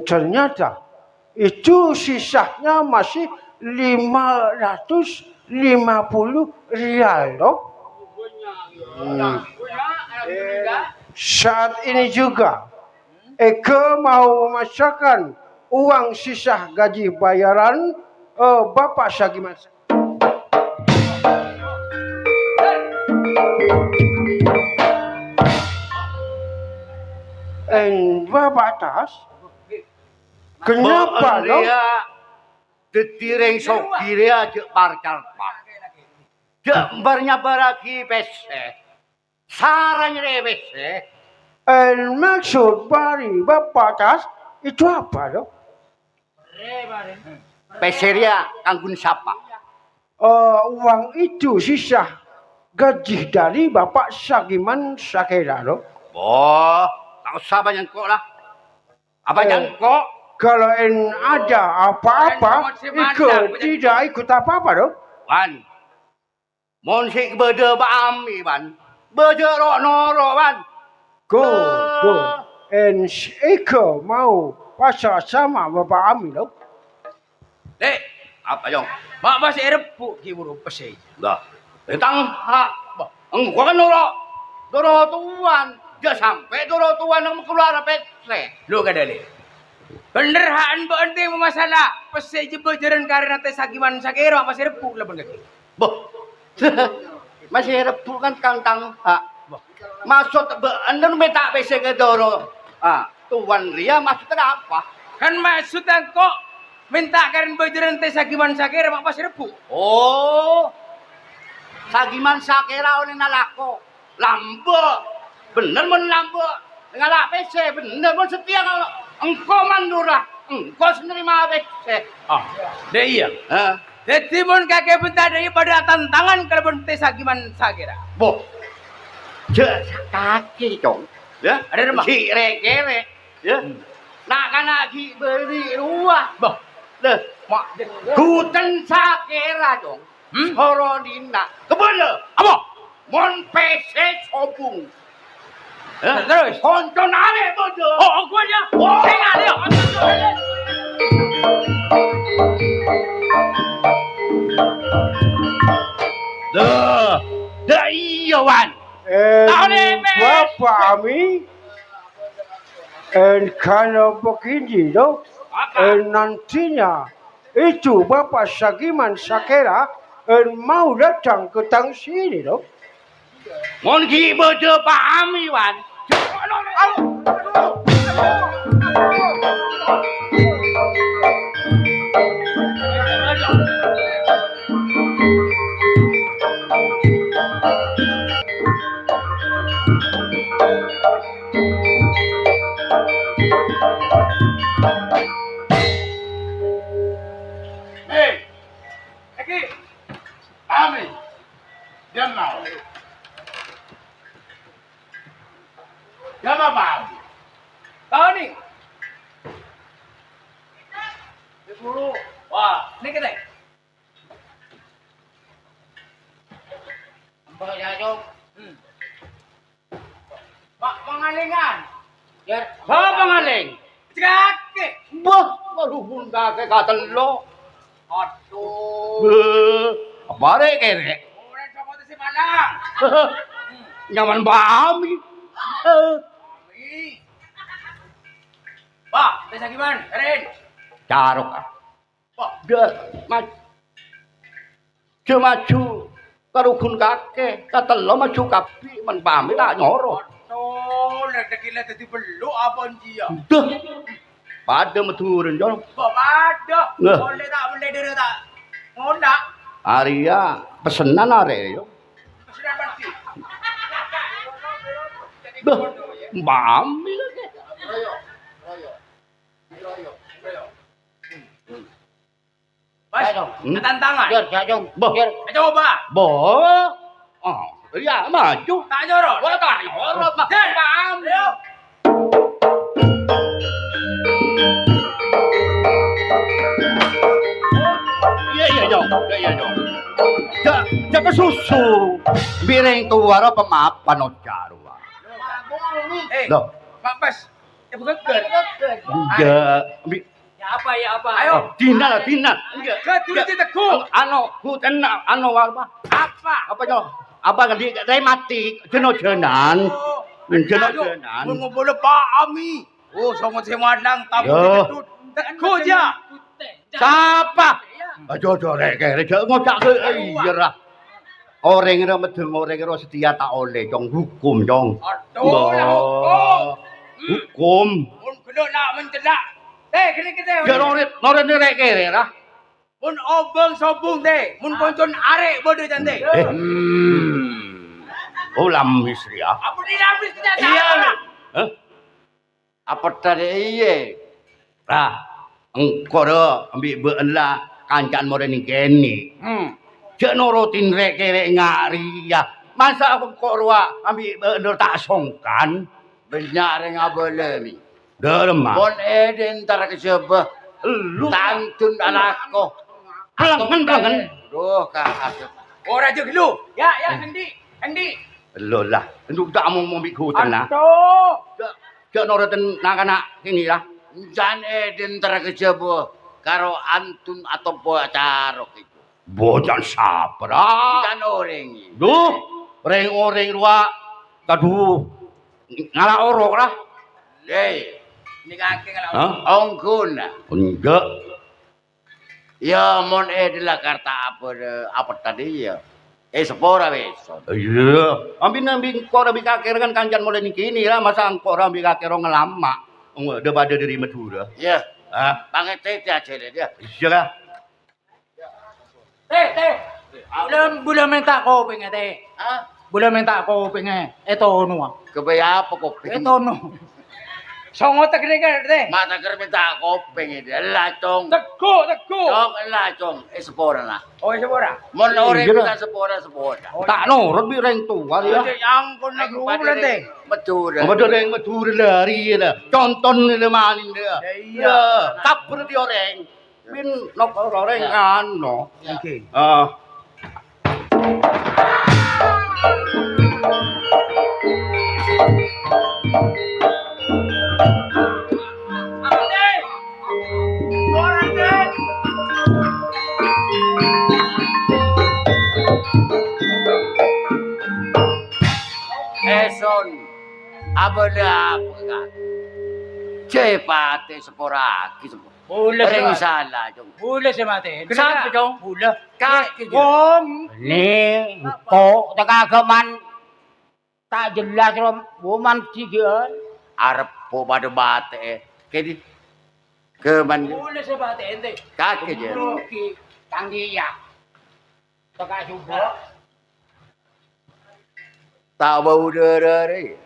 ternyata itu sisanya masih 550 rial loh. Saat ini juga Eke mau memasakkan uang sisa gaji bayaran Bapak Sagiman. Bapak Tas, kenapa lo? Detireng sogire aja parcal pak. Jambarnya baragi pese. Saranya pese. Maksud bari Bapak Tas itu apa lo? Peseria kanggun siapa? Uang itu sisa gaji dari Bapak Sagiman Sakela lo. Oh, tak usah banyak kok lah. Apa jangkok? Kalau ada apa-apa, tidak ikut apa-apa dong. Wan, Mon sik bede bami ban. Bede ro noro ban. Go. En Eko mau pasal sama Bapak Ami loh. Dek, Apa jong? mak masih repuk ki buru pesai. Dah. Tentang hak. Engko kan doro tuan. Dia sampai doro tuan yang keluar petse. Lu kada le. Bener haan mbok ente masalah. Pesai je bejeran karena teh sagiman sakero masih repuk laban kaki. Boh. Masih repuk kan kantang hak. Maksud anda minta pese ke doro. Tuan Ria maksudnya apa? Kan maksudnya kok minta karen bejeran teh sagiman sakero mak masih repuk. Oh. Sagiman sakera oleh nalako. Lambe. Bener men lambe. Ngalak pese bener men setia kalau engkau mandura. Engkau sendiri mah pese. Deh iya. Jadi mun kakek bentar daripada tantangan kalau pun teh sagiman sakera. Boh. Kaki dong. Ya, Ada rumah? Si kere. Ya. Nak kana ki beri ruah. Boh. Deh, mak guten sakera dong. Sorodina. Kebele. Apa? Mon pese sobung. Terus? Konton ale bodo. Oh, aku aja. Saya nggak ada. Dah iya wan. Tahu nih, Pes. Bapak Ami. Kalau begini loh. Nantinya itu Bapak Sagiman Sakera mau datang ke tang sini loh. Mon ki bodo pahami wan. Ami. Diam mau. Diam apa? Tahu nih. Dulu. Wah, Ini kita. Mbak Jajong. Pak pengalingan. Ya, Apa pangaling? Kakek. Boh, maluhun kakek katelo. Aduh. Apa rek kere? Orang sama tu si Malang. Nyaman bami. Pak, teh sagiman. Keren. Carok ah. Pak, dia maju karukun kakek, katelo maju kapi men pami tak nyoro. Aduh, nak gila tadi belum apa dia. Duh. Pada meturun jong. Ada. Nah. Boleh tak boleh dia tak. Ngonak. Arya pesenan are yo. Sudah pasti. Duh. Bami lagi. Mas, Jajong. tantangan. Ya, Jajong. Boh. Ya, Coba. Boh. Oh, iya maju. Tak nyorot. Wah, tak nyorot mah. Dan. Bami. Ayo. Iya jong. Iya jong. Jaga susu. Bireng tuara pemapan o jarwa. Loh. Pak Pas. Bukan ker. Ya, Ya apa ya apa? ayo, Ayo. Dina. Keturunan teku. Ano, kuten ano apa? Apa? Apa jong? Apa kan di mati jeno-jenan. Jeno-jenan. Mun ngobrol Pak Ami. Oh, sama si Madang tamu Yo. ketut. Teku dia. Siapa? Ajo rek ngocak ke iya. Orang ora medeng orang ora setia tak oleh jong hukum jong. Aduh, lah hukum. Hukum. Mun kena nak mencedak. Kena kita. Ya noret rek kere lah. Mun obeng sobung teh. Mun koncon arek bodoh cantik. Ulam misri ah. Apa ni habis kita Iya. tahu. Apa tadi iya? Lah, engkau dah ambil beun lah kancan moren ni keni. Cek norotin rek kere ngari ya. Masa aku korwa ambil beun tak songkan. benar ngabole mi. Derma. Bon eden tar ke sebah. Lu Tantun anakku. Alang kan. Duh ka Ora aja gelu. Ya, Hendi. Lolah, nduk tak mau biku tenah. Aduh. Cek noroten nak ini lah. Jan Eden terkejebo karo antun atau bocarok itu. Bojan sapra. Jan orang. Duh, reng-oreng ruak. Kaduh. Ngalah orok lah. Hei, ini kaki Hah? kalau ongkun. Enggak. Ya mon lah karta apa tadi ya. Sepora wes. Iya. Ambing kok rabi kakek kan kancan mulai kini lah. Masa kok rabi kakek orang ngelama. Udah pada dari Madura. Ya, Hah? pakai tete aja dia. Iya lah. Teh. Belum minta kopi nggak teh? Hah? Belum minta kopi nggak? Etono. Kebaya apa kopi? Etono. Songo tak kena kan teh? Mata ker minta kopi ini. Lah cong. Teko. Cong lah cong. Sepora lah. Oh, sepora. Mon orang Iya, kita sepora. Tak nurut bi reng tua dia. Yang pun nak rubulan teh. Betul. Apa reng Madura lari lah. Conton ni manin dia. Iya. Kapur dia orang. Bin nok orang ano. Oke. Eson. Abada apa kan? Cepate sepora. Bula Ring sa salah cong. Bula sa mate. Saan cong? Bula. Kaki Om. Ni ko tagagaman tak jelas rom woman tiga. Arab po pada bate. Kedi keman Bula sa mate ente. kaki je. Ki tang dia. Taka subo. Tak bau derere.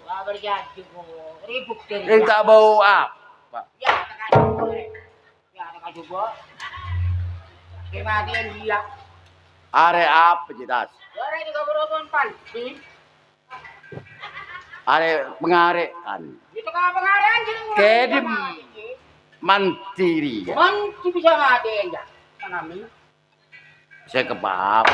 Kabar jadi ko. Ribuk dari. Ring tak bau apa? Ya taka subo. Ya taka subo. Kematian dia. Are apa jelas? Ora itu kabar pan. Are pengare kan. Itu ka pengarian jadi. Kedi mantiri. Man bisa ngaden ya. Manami. Saya kebab.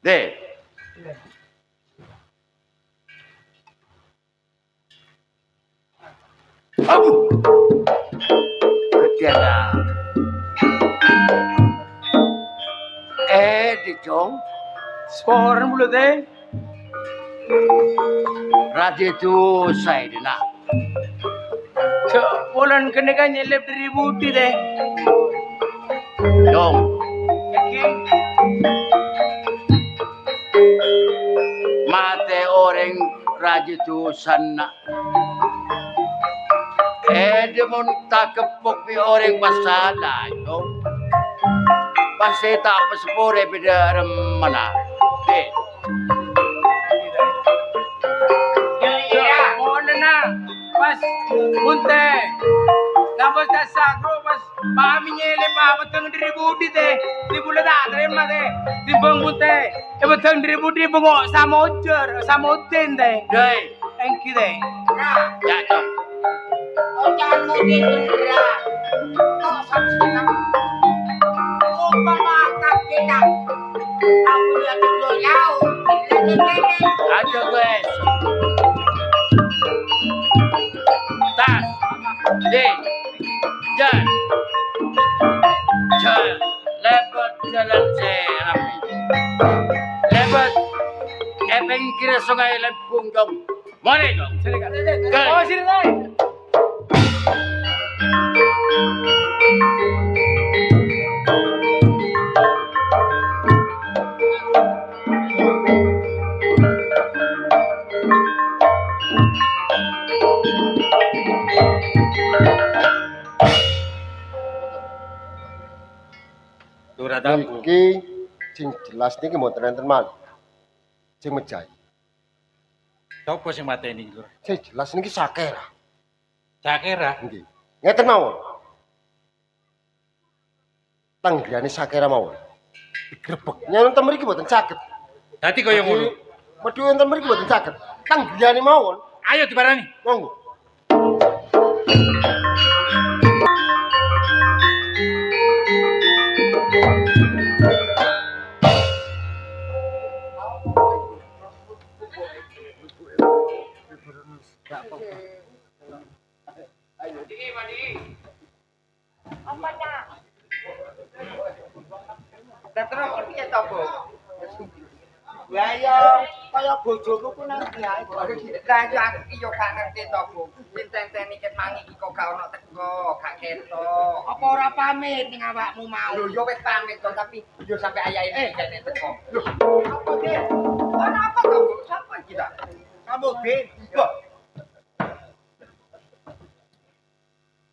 Deh. Ketiada. Di Chong, Sporan bulu teh. radio itu saya nak. Bulan kena kan nyelip dari budi deh. Chong, mate orang radio itu sana. Dia mau tak kepuk bi orang masalah, Chong. Pasti tak apa sepore beda mana. Ya, mohon na. Pas bunte. Tapos na sakro pas mami nyele pa batang dari budi teh. Di bulan ada mah teh. Di bang bunte. E batang dari budi bengok sama utin teh. Dei, Thank you teh. ya Chong. Oh, jangan mau beneran. Oh, saksikan. Oh, pemakan kita. Aku lihat dulu jauh. Aja guys. Tas. Dei. Jan. Lebat jalan serami. Lebat. Ebeng kira sungai Lempung Chong. Mana Chong? Oh, sini teh. Iki sing jelas niki mboten enten malih. Sing mejai. Sopo sing mateni lho? Sing jelas niki Sakera. Sakera. Nggih. Ngeten mawon. Tanggane Sakera mawon. Digrebek. Nyanten mriki mboten saged. Dadi kaya ngono. Medhu enten mriki mboten saged. Tanggane mawon. Ayo dibarani. Monggo. Terus piye to, Bu? Lah ya kaya bojoku ku nang ndi ae. Lah ya aku iki yo gak ngerti to, Bu. Pinten-teni ket mangi iki kok gak ono teko, gak ketok. Apa ora pamit ning awakmu mau? Lho yo wis pamit to, tapi yo sampe ayahe iki jane teko. Lho, apa ge? Ana apa to, Bu? Sapa iki ta? Kamu ge? Lho.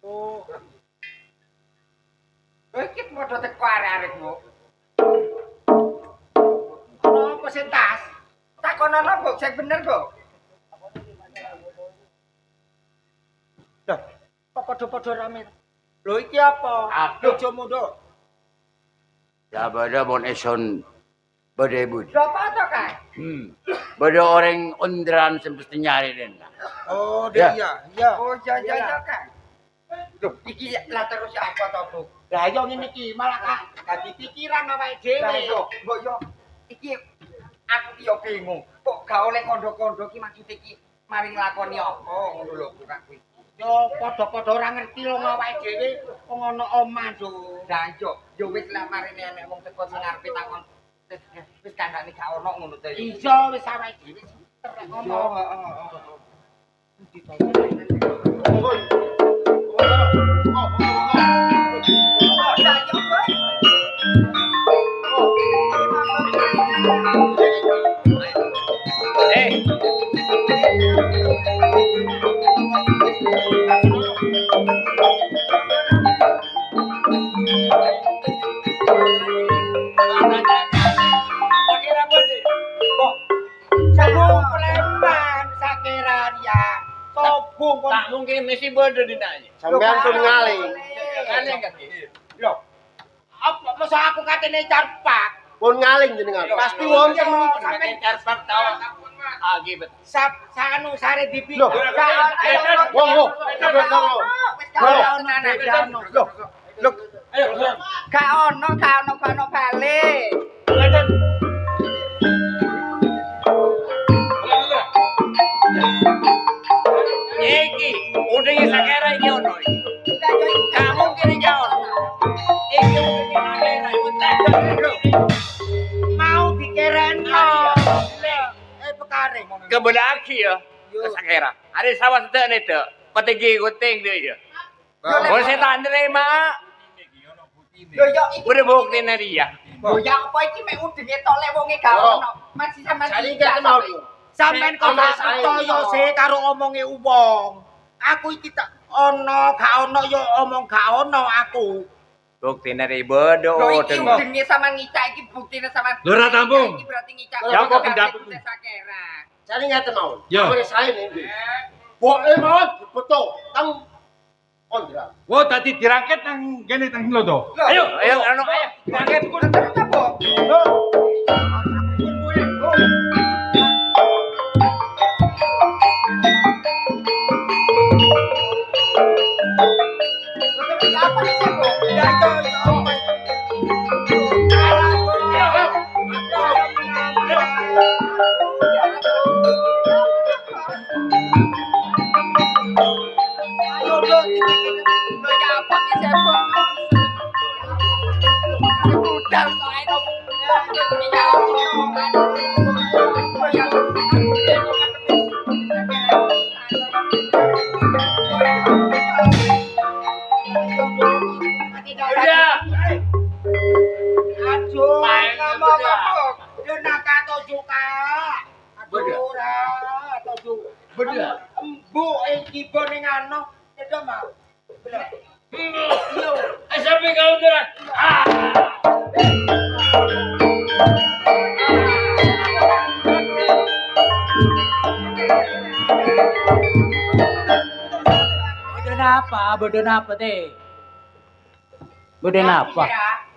Oh. Iki padha teko arek-arek, Bu. Apa sing tas? Takonono, Bu, sing bener, Bu. Lah, kok padha-padha rame? Lho iki apa? Bojomu, Nduk. Ya bada bon eson bada ibu. Lho apa to, Kak? Bada orang undran semesti nyari den. Oh, Ya. iya. Oh, iya, Kak. Lho, iki lah terus apa to, Bu? Lah yo ngene iki malah Kak, dadi pikiran awake dhewe. Lah yo, mbok yo iki aku ki yo bingung. Kok gak oleh kondo-kondo ki maksud iki mari nglakoni apa ngono lho Kak kuwi. Yo padha-padha ora ngerti lho awake dhewe wong ana omah lho. Lah yo wis lah mari nek wong teko sing ngarepe takon wis kandhane gak ono ngono to. Iya wis awake dhewe terek ngomong. Tak mungkin mesti bodoh dinanya. Sampean pun ngalih. Kalian kan? Lho. Apa masa aku katene carpak? Pun ngaling jenengan. Pasti wonten meniki. Sampai carpak tahu. Ah, gitu. Sanu sare dipikir. Loh. Wong. Loh. Gak ono balik. Iki, udah yang sakera iki ono. Kamu kira jauh. Iki udah sakera Mau dikereno. Pekare. Kebenaki ya. Sakera. Ada sawah sedek itu. Petegi guting dia ya. Oh setan terima. Lho yo iki Udah bukti dia. lho ya apa iki mek udenge tok lek wonge gak ono. Masih sampean Saling gak mau. Sampeyan kok gak percaya sih karo omonge wong. Aku iki tak ono gak ono yo omong gak ono aku. Bukti dari bodoh. Lho iki udenge sama ngicak iki buktine sama. Lho, ora tampung. Iki berarti ngicak. Ya, kok pendapat. Cari ngeten mawon. Ya. Amene sae nih. Boke mawon difoto tang Ondra. Wo tadi dirangket nang kene tang lodo. Ayo, ayo. Kaget. Apa sih, Bu? Ya itu. Ayo dong, lo ya apa sih, Bu? Budal kok ayo. Udah. Aduh, Main ngomong udah. apa? Dia nak kata juga. Aduh, Udah. ora, aduh. Bener. Embu iki boning ano, tidak mau. Bener. Yo, Sampai kau udah. Bodoh apa teh? Bodoh apa?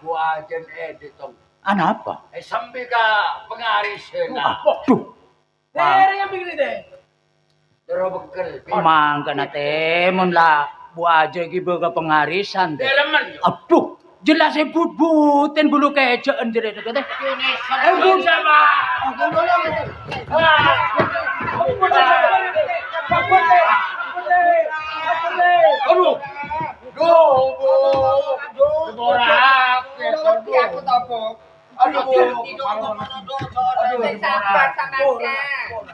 Gua ajen edit tong. Ana apa? Sampai ka pengaris na. Apa tuh? yang begini deh. Dero bekel. Mangga na teh mun lah bu aja iki boga pengarisan teh. Deremen. Aduh, jelas but-buten bulu kecen dire teh. Bun sama. Aduh, Borak. Ngerti aku to, Bu. Aduh, Sing sabar sampeyan.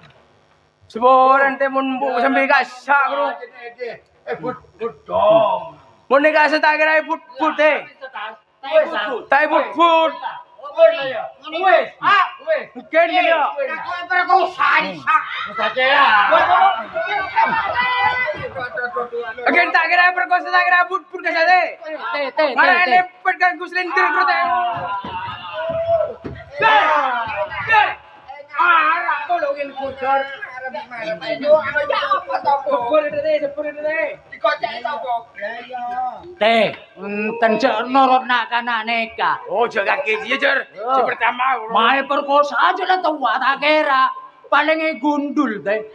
Sebulan teh mun bu sampai gasak bro. Put dong. Mun ni gasak tak kira put teh. Tai put. Wes. Ken dia. Agen tak kira perkosa tak kira put gasak teh. Mana ini perkan guslin kira teh. Arah kau login kucar. Teh, tencek norot nak kana neka. Oh, jaga kaki dia cer. Pertama. Mai perkosa aja lah tua tak kira. Paling gundul teh.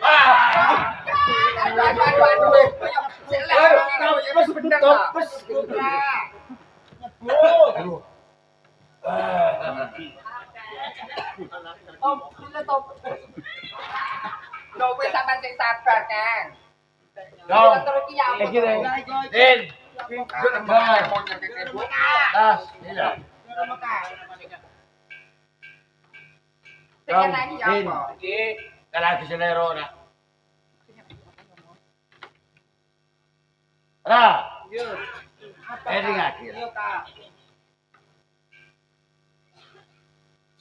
Loh, wis sampean sing sabar, Kang. Dong. Terus ki ya. Din. Tas, iya. Sing lagi ya apa? Kalau lagi selero nak. Ini ngadir.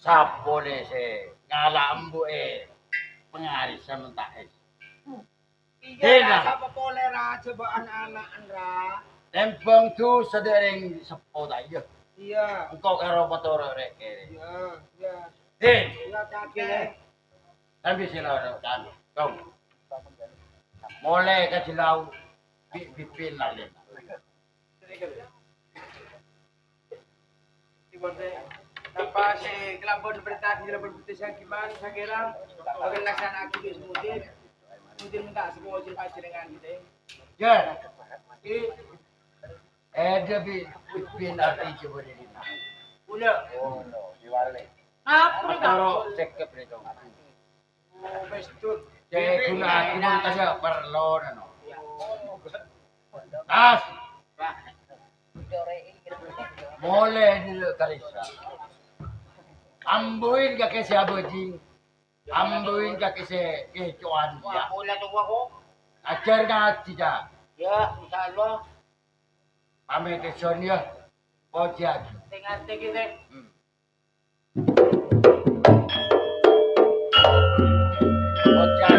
Sapo nih sih, ngalah embuke pengarisan mentah es. Iya, apa boleh ra coba anak-anak Andra. Lempeng tu sedering sepo tak iya. Iya, Engkau karo motor rek. iya, iya. Din, Iya, kakek. tapi sila kan. Kau. Mulai ke silau bipin lalin. Napa si kelabon berita di dalam berputus yang gimana saya kira akan laksana aku di semudin minta semua ojek aja dengan kita. Ya. Dia bipin arti coba di sini. Udah. Oh no, diwale. Apa ni kau? Taro cekep ni dong. Oh bestut. Jadi guna saja perlu no. Tas. Boleh dulu Kalisa. Ambuin ka kesi abojing. Ambuin ka kesi kecuan dia. Mula tu aku. Ajar ka tidak. Ya, insyaallah. Ame keson ya. Pojak. Tengah kita. Pojak.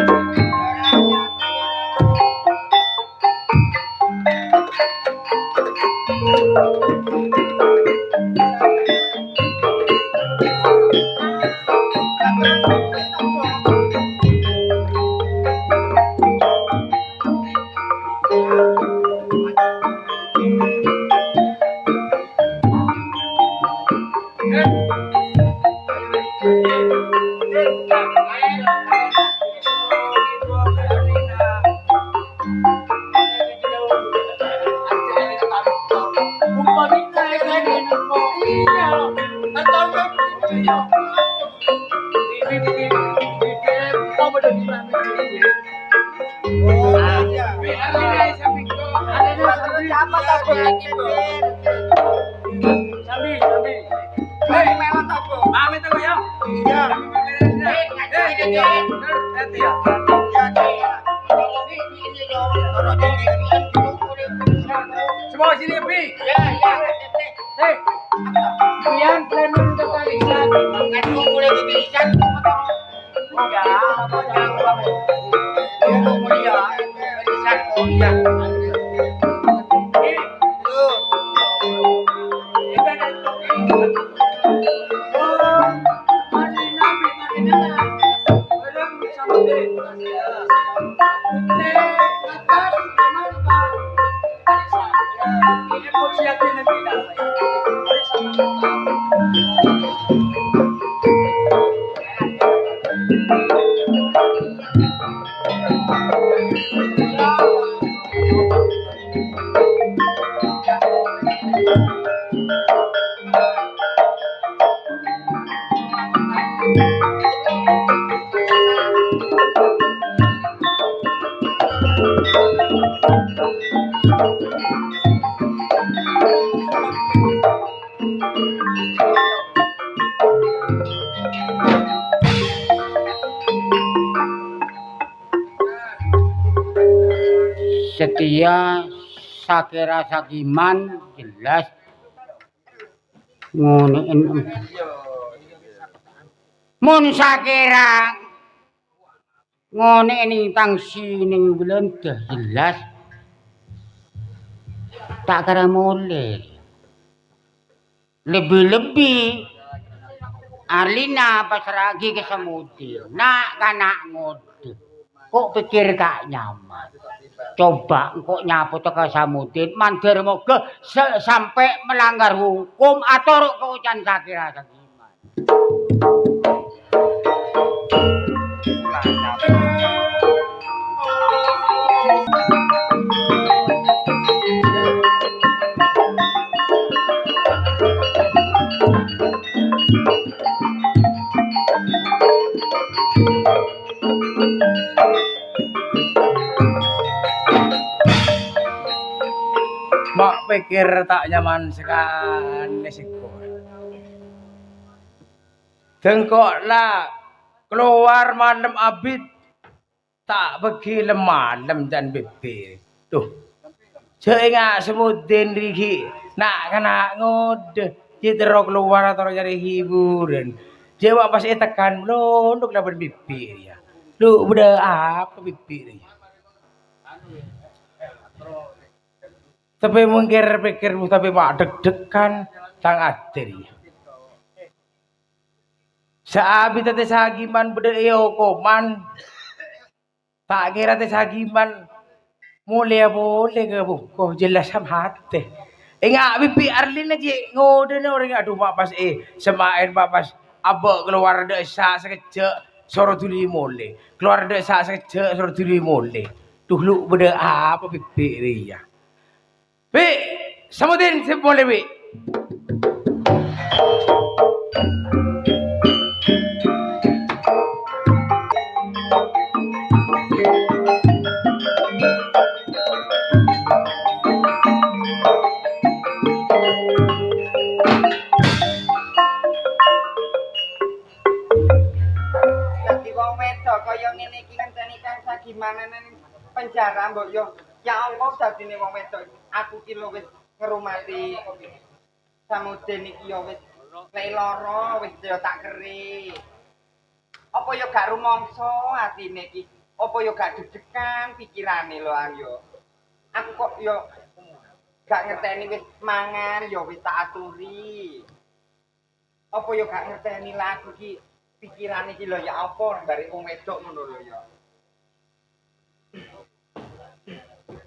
Apa tak boleh gitu? Sambil. Hei, mewah tak bu? Mami tunggu ya. Iya. Semua sini Pi. Hei. Pian planning ke Kalisan. Aku boleh dibilang. Ya, Setia Sakira Sakiman jelas ngonein mun Sakira ngonein tangsi ning Belanda jelas tak kira mulai lebih-lebih Arlina pas lagi ke semudi nak kanak ngode kok pikir gak nyaman coba kok nyapu ke samudin mandir moga sampai melanggar hukum atau keucan Sakira Sakiman Mak pikir tak nyaman sekali siko. Dengkoklah keluar malam abid tak pergi malam dan bebe. Tuh. Seingat semudin riki nak kena ngode kita keluar atau cari hiburan. Jawab pas tekan lo untuk dapat bebe ya. Lu udah apa bebe ya. Tapi mungkin pikirmu tapi mak deg-degan tang adri. Saabi tete sagiman beda koman. Tak kira tete sagiman mulai boleh ke buku jelas sama hati. Enggak bibi Arlin aja ngode orang aduh mak pas semain pas abah keluar desa sekejap suruh tuli mulai. Keluar desa sekejap suruh tuli mulai. Tuh lu beda apa bibi ya. Bi, samudin sip boleh bi. Dadi wong wedok kaya ngene iki ngenteni Kang Sagimana nang penjara mbok yo. Ya Allah dadine wong wedok. Aku ki lho wis ngrumati samudin iki yo wis lek lara wis yo tak keri. Apa yo gak rumangsa atine iki? Apa yo gak deg-degan pikirane lho yo. Aku kok yo gak ngerteni wis mangan yo wis tak aturi. Apa yo gak ngerteni lagu iki pikirane iki lho ya apa bare wong wedok ngono lho ya.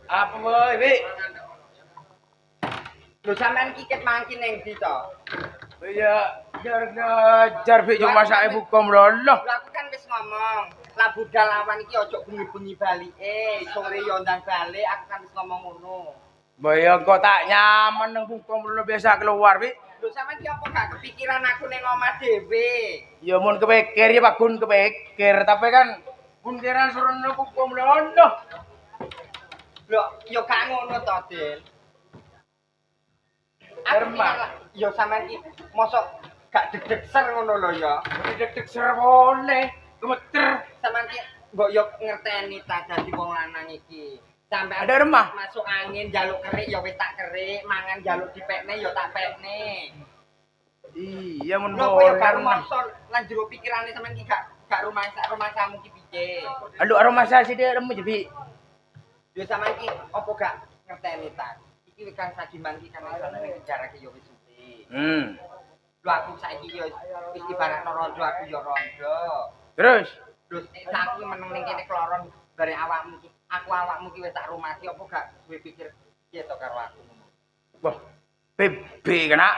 Apa boy, bi? Lho sampean iki ket mangkin ning ndi to? Ya, jar bi cuma saya hukum loh. Lho aku kan wis ngomong, lah budal lawan iki ojo bengi-bengi balike, sore yo ndang balik aku kan wis ngomong ngono. Boy, kok tak nyaman nang hukum lo biasa keluar bi. Lho sampean iki apa gak kepikiran aku ning omah dhewe? Ya mun kepikir ya Pak Gun kepikir, tapi kan Gun kira suruh nang hukum loh. Lho yo gak ngono to, Del. Yo sampean iki mosok gak deg-deg ser ngono lho ya. Deg-deg ser boleh, gemeter. Sampean iki mbok yo ngerteni ta dadi wong lanang iki. Sampai Ada remah. Masuk angin jaluk kerik ya wis tak kerik, mangan jaluk dipekne ya tak pekne. Iya mun Lho koyo boleh. gak rumangsa lan jero pikirane sampean iki gak rumangsamu ki piye. Aduh aroma saya sih dia remu jadi. Yo sampean iki apa gak ngerteni ta? Iki Kang Sagiman iki kan ana ning penjara ki yo wis suwe. Lho aku saiki yo wis ibaratno rondo aku yo rondo. Terus Lho aku meneng ning kene kloron bare awakmu iki. Aku awakmu ki wis tak rumati apa gak duwe pikir piye to karo aku. wah, bebe kena.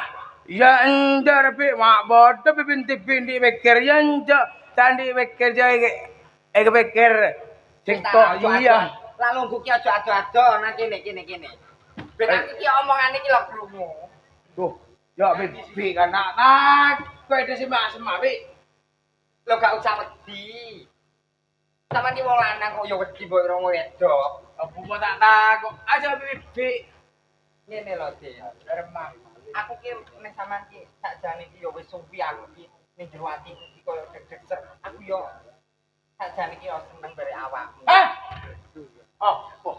Ya enjar bi mak bodoh binti-binti pikir ya enjar tandi pikir jaya pikir TikTok iya. Lalu buki aja ado-ado nang kene. Ben aku iki omongane iki lho krungu. Tuh, ya bebe kena. Nah, kowe itu semak-semak bi. Lho gak usah wedi. Sampeyan iki wong lanang kok ya wedi mbok ora wedok. Apa tak takut aja bebe. Ngene lho, Dik. Remah. aku ki nek sampean ki sakjane ki yo wis suwi aku ki ning jero atiku ki koyo deg-deg ser. Aku yo sakjane ki yo seneng bare awakmu. Hah? Apa?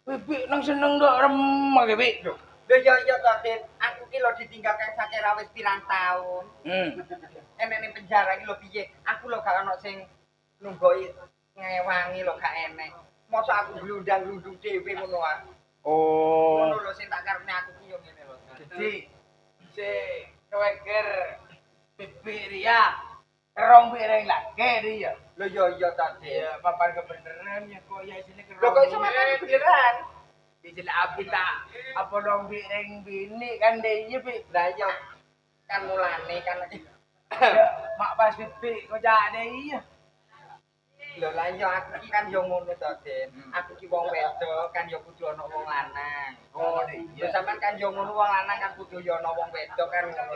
Bibik nang seneng ndok remeng bibik. Lho yo to, Dit. Aku ki lho ditinggalkan sakira wis pirang taun. Enek ning penjara iki lho piye? Aku lho gak ono sing nunggoi ngewangi lho gak enek. Mosok aku glundang-glundung dhewe ngono ah. Oh. Ngono lho sing tak karepne aku ki yo ngene lho. Jadi si keweker bibik Ria rong piring lagi dia. Lho yo to, Dit. Ya papan kebenaran ya kok ya sini ke. Lho kok iso makan beneran? Dijel api tak apa rong piring bini kan dia pi. Lah yo kan mulane kan Mak pas bibik kok jak dia. lho lah yo aku ki kan yo ngono to, Den. Aku ki wong wedok kan yo kudu ana wong lanang. Oh Lho iya. sampean kan yo ngono wong lanang kan kudu yo ana wong wedok kan ngono to.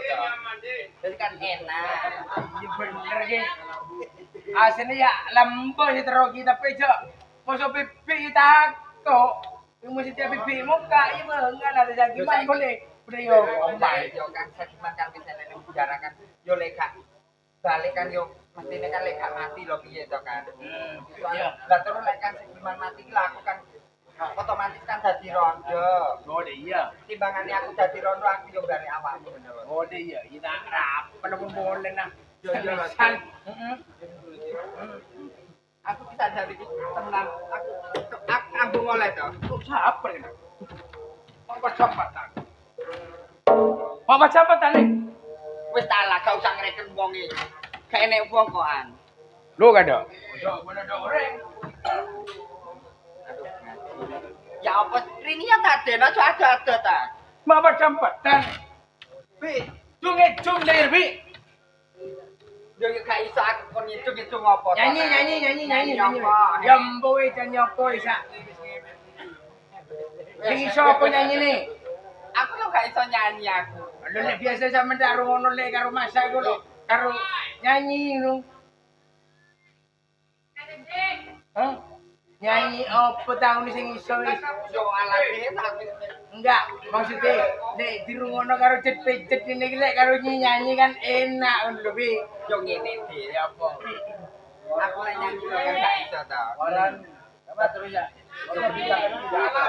Jadi kan enak. Iya bener ki. Asline ya lembo si terogi tapi jo. Mosok bibik takok. Yung mesti tiap bibik muka iya mengan ada jagiman boleh. Udah yo ombay. Yo kan sakiman kan bisa ning penjara kan yo lek gak balik kan yo mestine kan lek gak mati lho piye to kan. Iya. Lah terus lek kan sakiman mati ki lah aku kan otomatis kan dadi rondo. Oh iya. Timbangane aku dadi rondo aku yo bare awakmu ngono lho. Oh iya. Ina rap. Pada boleh nah. Yo yo San. Aku bisa jadi tenang. Aku ambung oleh to. Kok siapa ini? Apa jabatan? Apa jabatan nih? Wis tak lah gak usah ngreken wong iki. Gak enek wong kokan. Lu gak ada? Bener ada orang. Ya apa Rini ya tak den aja ada ta. Apa jabatan? Bi, cung dari bi. Yo gak iso aku kon ngitung apa. Nyanyi. Apa? Jambo nyanyi apa isa? Sing iso apa nyanyi nih? Aku lo gak iso nyanyi aku. Lho nek biasa sampean tak rungono lek karo masak iku lho, karo nyanyi lho. Hah? Nyanyi apa tahun sing iso wis? Yo alate tak Enggak, maksudnya nek dirungono karo cet-cet ini lek karo nyanyi kan enak ngono lho, Bi. yo ngene iki. Ya apa? Aku lek nyanyi lo kan gak iso ta. Orang apa terus ya?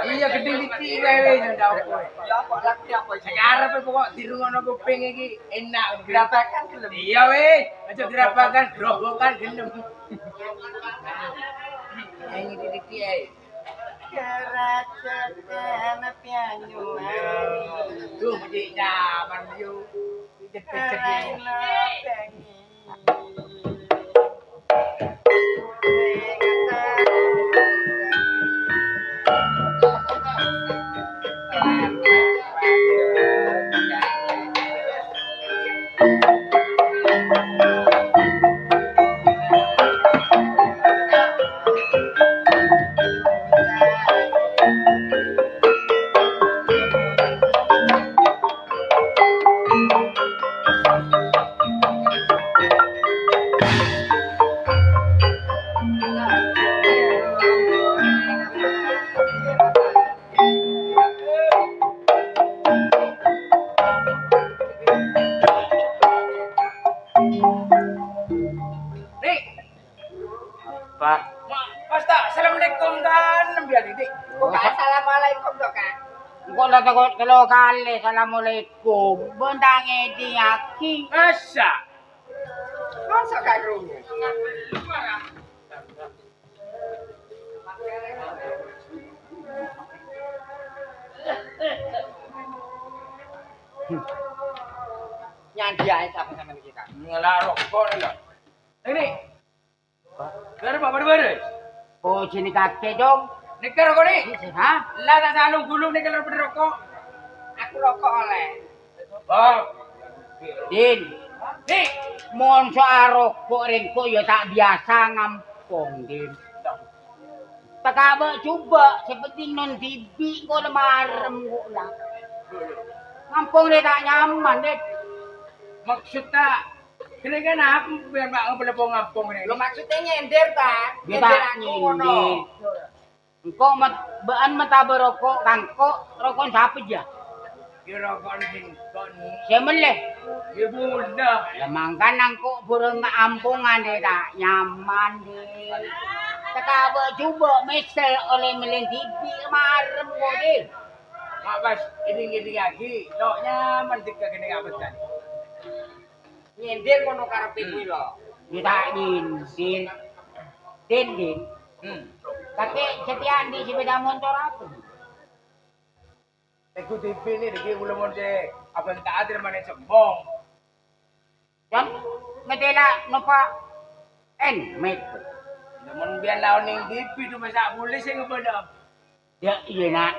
Iya gedhe iki kae wis ndak apa. Ya apa lagi apa iki? Sekarang pokok dirungono kuping iki enak ngono. Gerabakan gelem. Iya wis, aja gerabakan grobokan gelem. Nyanyi dikit ae. Kerajakan pianyuan. Duh, mesti nyaman yo. Cet-cet iki. Dik. Pak, Mas tak, assalamualaikum kan, biar dik. Kok assalamualaikum to, Kak? engko na takot telo kali. Assalamualaikum. Bentang edi aki. Masa? Masa gak krungu? Nyandi ae sampe-sampe iki, Kak. Ngelak rokok nih lah. Ini. Biar apa beres? Oh, sini kakek dong. Nikah rokok nih. Hah? Lah tak selalu gulung nih kalau rokok. Aku rokok oleh. Oh. Din, Nih. mohon soal rokok ringko ya tak biasa ngampung, Din. Pagkaba coba seperti non TV ko na marem ko lang. Ngampung rin tak nyaman, Din. Maksudnya kini kan aku biar mak ngapelapong ngapong nih. Lo maksudnya nyender ta? Dia tak nyindir. Engkau baan mata berokok, kangko, rokok siapa aja? Kira kon sing kon Semeleh. ibu udah. Lemangkan angko burung ampungan deh tak nyaman deh. Kata coba misal oleh melentipi marem kok deh. Mak Bas, ini lagi. Lo nyaman tiga gini abetan. Nyindir kono karepe kuwi lho. Kita din. Din. Tapi setiaan di sepeda motor apa? Teku TV ni lagi ulah monde abang tak ada mana sombong. Kan ngetela nopa met. Namun biar lawan ning TV tu masa boleh sing ngebeda. Ya iya nak.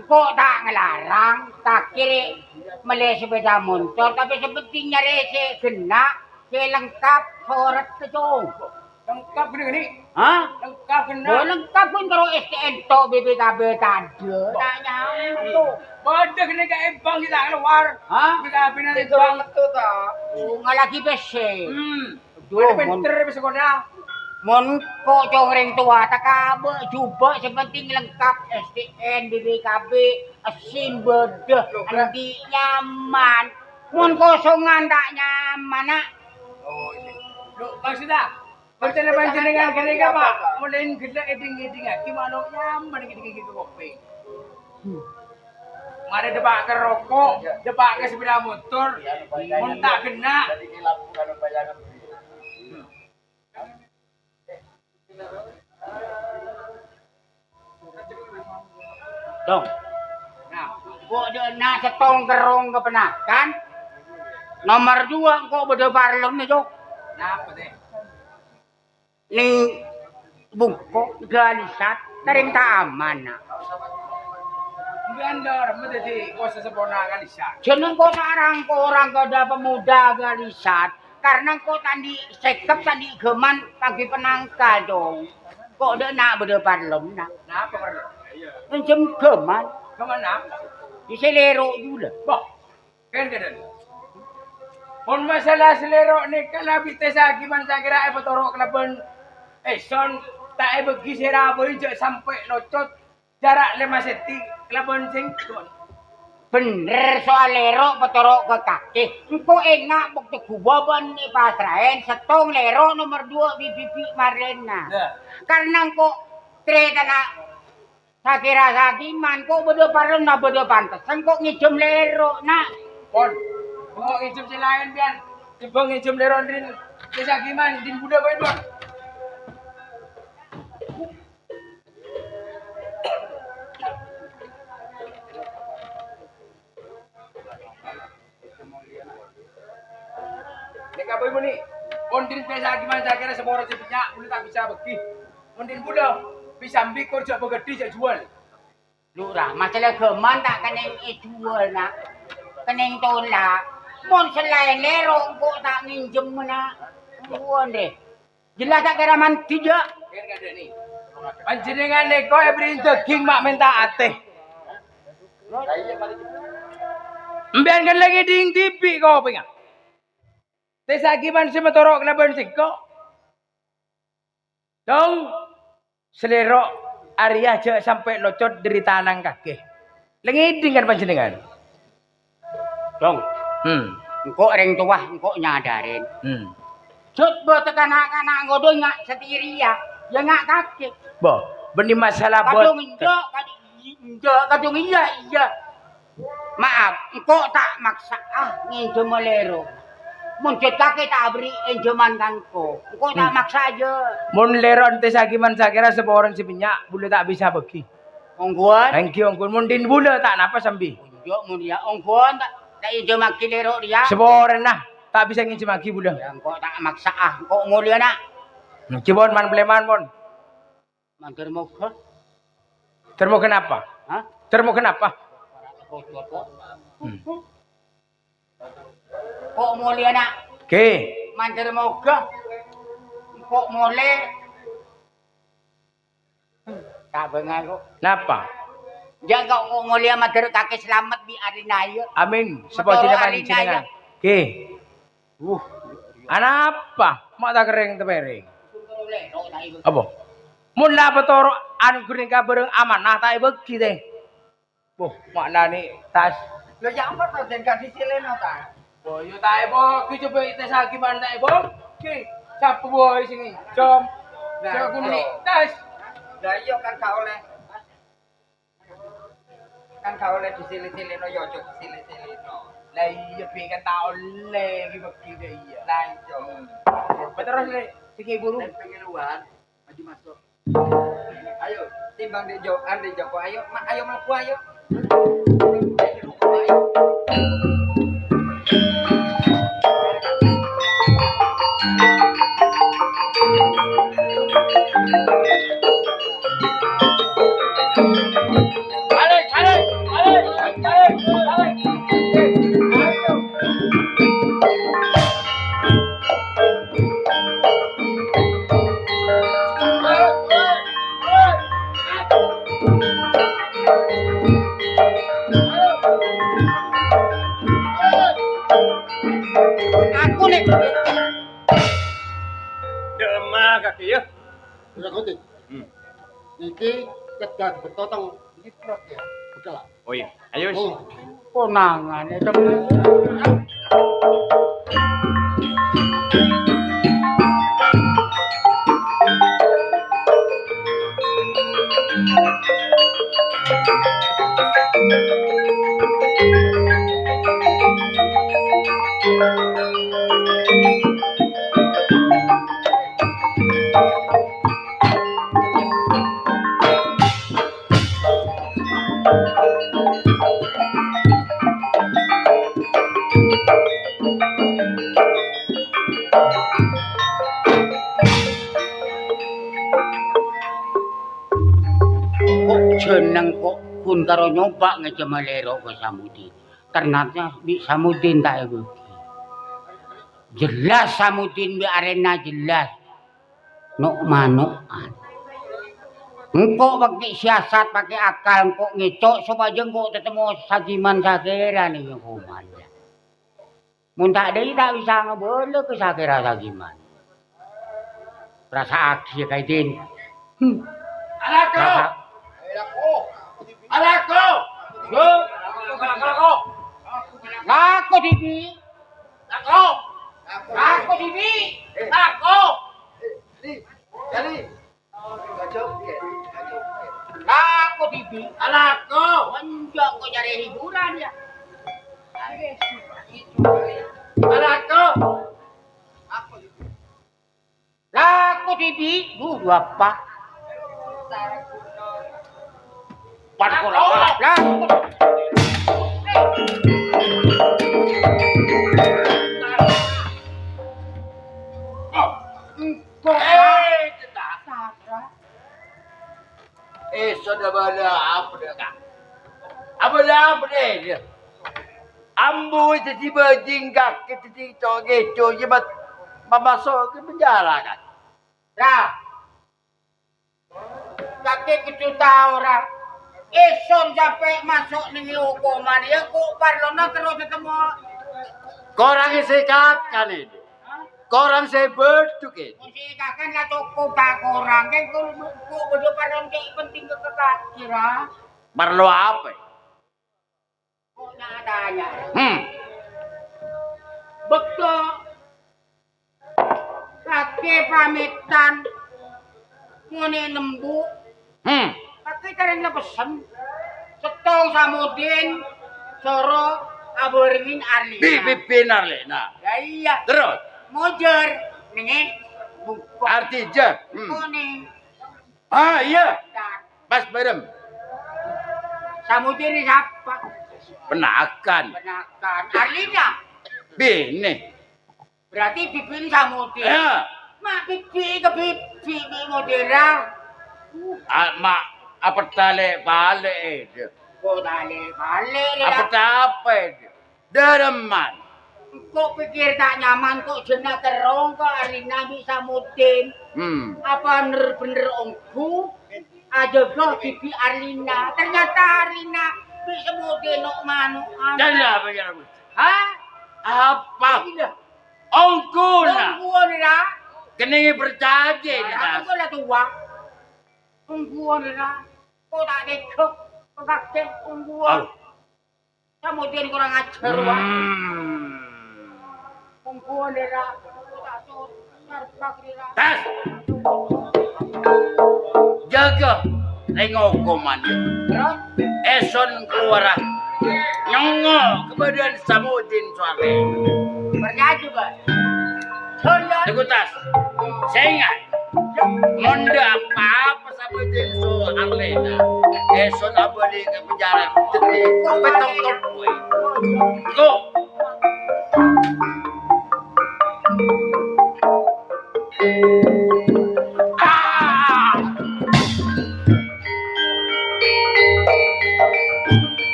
Kok tak ngelarang, tak kiri meli sepeda motor, tapi sepertinya rese kena, lengkap surat kecong. Lengkap gini. Hah? Lengkap kena. Oh, lengkap pun kalau STN to BPKB tadi. Tanya tu. Bodoh kena ke ebang kita keluar. Hah? Kita pindah ebang tu tak. Nggak lagi bese. Ada pinter di sekolah. Mon kok coreng tua tak kabe coba sepenting lengkap STN BPKB SIM bedah nanti nyaman. Mon kosongan tak nyaman nak. Oh iya. Lu maksudnya percaya panjenengan kene ka Pak. Mulai gedhe eding-eding iki manuk nyaman iki kopi. Mari depak ke rokok, depak ke sepeda motor, mun tak kena. Dong. Nah, kok dia nak setong kerong kepenakan. Nomor 2 kok beda parlem ni Jok. Napa deh? Ni bungkok galisat taring tak aman nak. Gandor, mesti kuasa seponakan isa. Jeneng kok sarang orang kada pemuda galisat. Karena kok tadi sekep tadi geman pagi penangkal dong. Kok dia nak beda parlem nak. Napa perlu? Encem geman. Kemana? Di selero juga. Boh, kan kan. Pun masalah selero ni kalau kita sagi man saya kira petorok kelaban son tak bagi sera boleh sampai locot jarak 5 cm kelaban sing tuan. Bener soal lero petorok ke kaki. Engko enggak bukti kubaban ni pasrahen setong lero nomor 2 bibi Marlena. Karena engko cerita nak sakira sakiman kok beda parlem na beda pantesan kok ngijem lero nak. Pon, mau ngijem si lain bian. Tiba ngijem lero din kesakiman din budak bae doang. Nek boy mo ni, pondin pesa gimana saya kira semua orang sepinya, boleh tak bisa bagi. Pondin budak bisa ambil kerja begedi saya jual. Lurah, masalah geman tak keneng jual nak. Keneng tolak. Mon selain lero kok tak minjem nak. Buan deh. Jelas tak kira man tidak. Kan ada ni. Panjenengan neko beri daging mak minta ateh. Mbian kan lagi ding tipi kau pengen. Tesagi man si motorok kelaban singko. Dong selero Arya aja sampai locot dari tanang kaki. Lengiding kan panjenengan. Dong. Engkau orang tua, engkau nyadarin. Coba tekan anak-anak ngodoy ngak setiri ya ngak kaki. Bo, benih masalah bot. Kadung iya. Maaf, engkau tak maksa nginjem lero. Muncul kaki tak beri enjeman kangko. Engkau tak maksa aja. Mun leron teh sagiman sakira seorang si minyak boleh tak bisa bagi. Ongguan. Thank you ongguan. Mun din bula tak napa sambi. Unjuk mulia ongguan tak enjem maki lero dia. Seorang nah tak bisa nginjem maki bula. Engkau tak maksa engkau mulia nak. Cibon man pleman mon. Mantur moga. Termo kenapa? Hah? Termo kenapa? Kok mulia nak? Oke. Mantur moga. Kok mulai? Tak bengal kok. Napa? Jaga kok mulia mantur kaki selamat di arinaya. Amin. Seperti Motor apa arinaya. Oke. Anapa? Mak tak kering tepereng. Apa? Mun lah petoro anu kuning ka bareng amanah tak bagi teh. Boh, maknane tas. Lah ya apa to den kan disileno ta? Boh, yo tae boh, ki coba tes lagi man tae boh. Ki, siapa boh sini? Jom. Jangan kuning tas. Lah iya kan gak oleh. Kan gak oleh disileno ya aja disileno. Lah iya pi kan tak oleh ki beki deh iya. Lah iya. Terus le, sige guru. Pengen luar, maju masuk. Ayo, timbang di Joko, ayo, ayo mlebu ayo. Aku nih. Demah kaki ya. Udah kote. Iki kedah betotong liprot ya. Betul lah. Oh iya, ayo. Oh. Konangan itu temen. Kok jeneng kok pun karo nyoba ngejemalero ke Samudin. Ternyata bi Samudin tak ibu. Jelas Samudin bi arena jelas. Nok manukan. Engkau pakai siasat, pakai akal, engkau ngecok supaya engkau ketemu Sagiman Sakira nih yang kuman. Mun tak ada tak bisa ngebole ke Sakira Sagiman. Rasa aksi kayak din. Alako! Alako! Yo! Alako! Lako Dibi. Alako! Lako Dibi. Alako! Kali. Lako Dibi. Alako! Wanjak kok cari hiburan ya. Alako! Lako Dibi. Bapak. Lako. Sudah bala apa dah kak? Apa dia? Ambu tiba-tiba jingkak tiba gitu je masuk ke penjara kan? Lah. Kakek gitu tahu orang. Eson sampai masuk nih hukuman ya kok parlona terus ketemu. Korang sekat kan ini? Korang saya berduk ini? Mesti kakek lah cukup tak kurang kan kok bodoh parlon kayak penting ke kakak kira. Perlu apa? Kok nak adanya? Betul. Kakek pamitan. Ngene lembu. Kakek karena pesen. Setong Samudin. Soro Aborwin Arlina. Pipin Arlina. Ya iya. Terus? Mojer. Nih. Buku. Artinya? Kuning. Ah iya. Pas bareng. Samudin siapa? Penakan. Benakan. Arlina. Bini. Berarti Pipin Samudin. Ya. Mak pipi ke pipi modera. Mak apa tale balik itu? Kok tale balik Apa apa itu? Dereman. Kok pikir tak nyaman kok jenak terong kok Arlina bisa Samudin. Apa bener-bener ongku? Aja kok pipi Arlina. Ternyata Arlina bisa Samudin nok manuk. Dan apa yang Hah? apa? Ongku lah. Ongkuan lah. Kena percaya Aku lah tua. Ongkuan lah. Kok tak dekok. Kakek ungguan. Kemudian kurang ajar wae. Ungguan dera. Tas. Jaga rengokoman. Eson keluar nyongo kemudian Samudin Suame. Percaya juga. Tegutas. Saya ingat. Monda apa Samudin so Arlena. Eson abadi ke penjara. Jadi betong topoi. Go.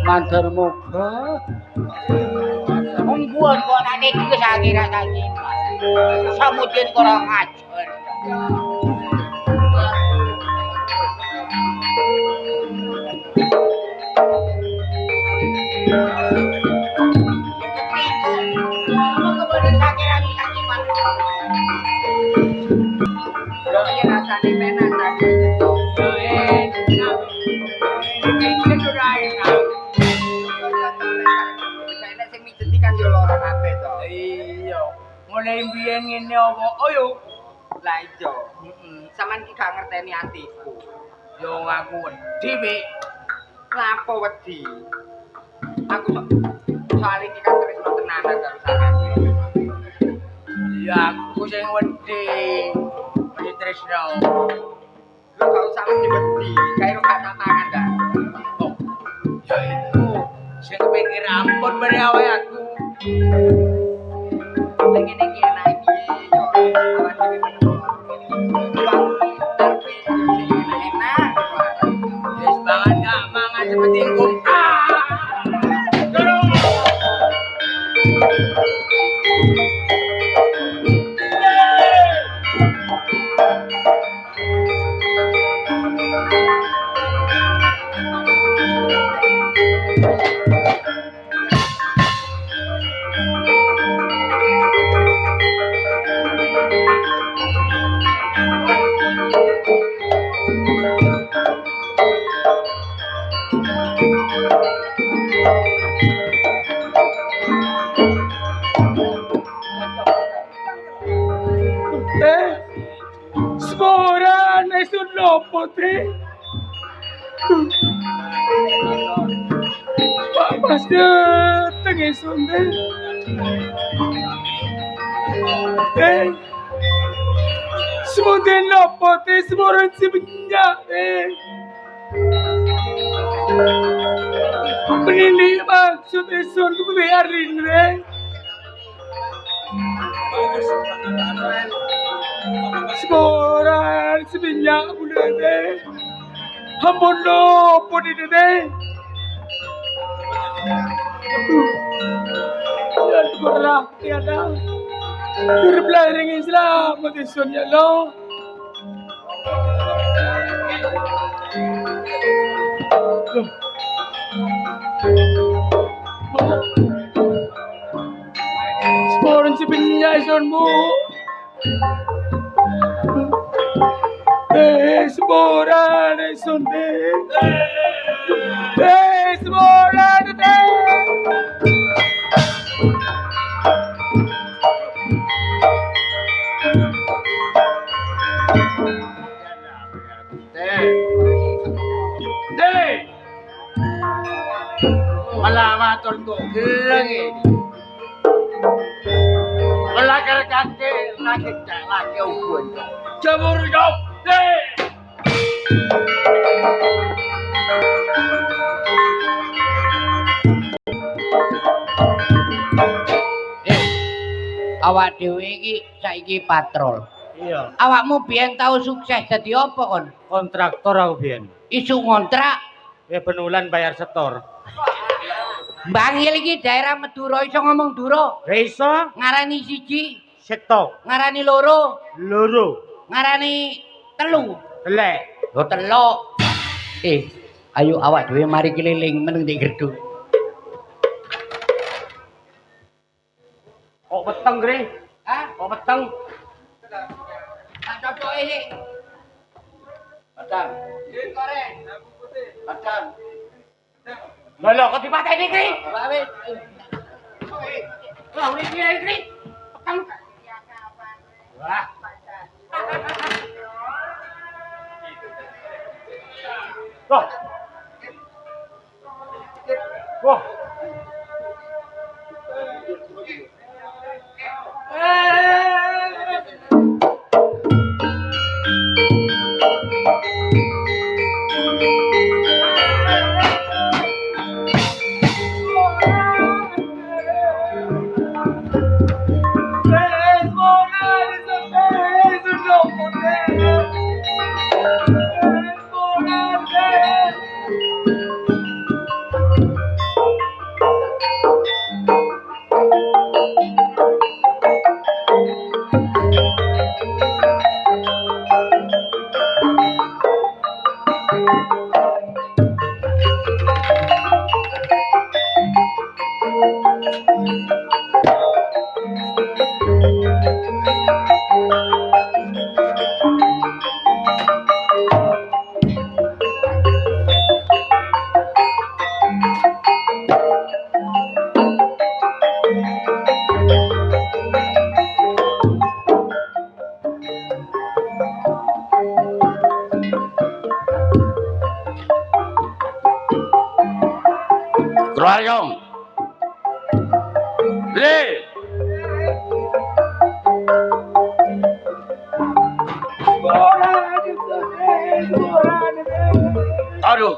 Mantar muka. Ungguan kok nanti itu sakira sakit. Samudin kurang ajar. Kemudian sakira sakit. Kalau yang rasanya penan tadi. Iya, mulai mbiyen ngene apa? Oh yo. Lah iya. Sampeyan iki gak ngerteni atiku. Yo aku wedi wi. Lapo wedi? Aku soal iki kan tresno tenanan karo sampeyan. Iya, aku sing wedi. Wedi tresno. Lu gak usah wedi wedi. Kairo kata tangan dah. Oh. Ya itu. Sing kepikir ampun bare awake aku. Pengen iki enak piye yo. Awan dhewe meneng. Tapi enak. Wis banget gak mangan seperti ingkung. Semoran esun lopo teh. Pak Mas dateng esun teh. Semoden lopo teh semoran sebenyak teh. Ini maksud esun kebiarin teh. Semoran sebenyak bulan teh. Ampun lopo di teh. Ya syukurlah tiada. Terbelah dengan selamat esun ya Allah. Semoran sebenyak esunmu. Semoran esun teh. Semoran teh. Malamaton ko gelang ini. Melakar kaki laki ungguan. Jamur jauh. Awak dhewe iki saiki patrol. Iya, Awakmu biyen tau sukses dadi apa kon? kontraktor aku biyen. Isu ngontrak. Ya penulan bayar setor. Bangil iki daerah Madura iso ngomong Dura. Ra iso Ngarani siji, setok, ngarani loro, loro, ngarani telu. telek. Yo telok. Ayo awak dhewe mari keliling meneng ndek Gerdung. Kok peteng, Gre? Hah? Kok peteng? ini. Padang. Padang. Lho kok dipateni iki? Bawis. Wah, ini dia ini. Petang. Wah. Wah. Wah. Keluar Yong. Beri. Aduh.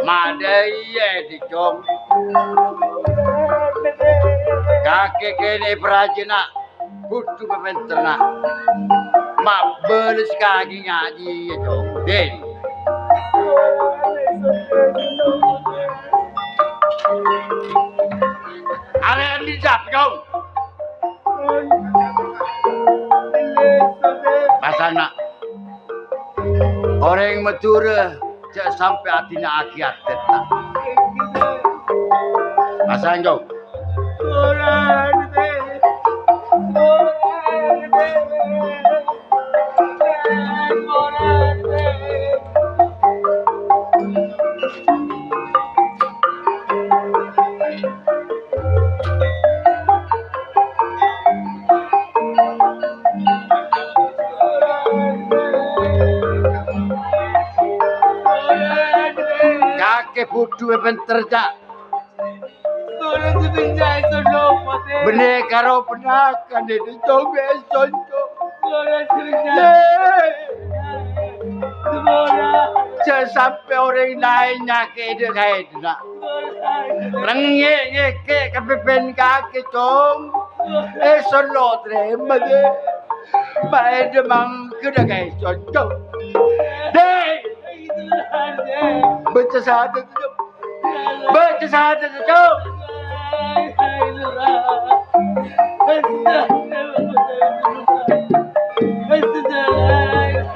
Mada iya dicong. Kakek kene prajina butuh pementernak. Mak beles kaki ngaji ya dong. Den. Ada di jap dong. Pasana. Orang metura cak sampai hatinya akiat tetap. Pasan dong. Kakek budu bentar cak. Bener karo penakan itu coba sonco. Jangan sampai orang lain nyake dia kayak itu nak. Rengye ke kepipen kaki cong. Solo terima deh. Baik demam kena kayak sonco. Deh. Baca satu tu. Baca satu tu.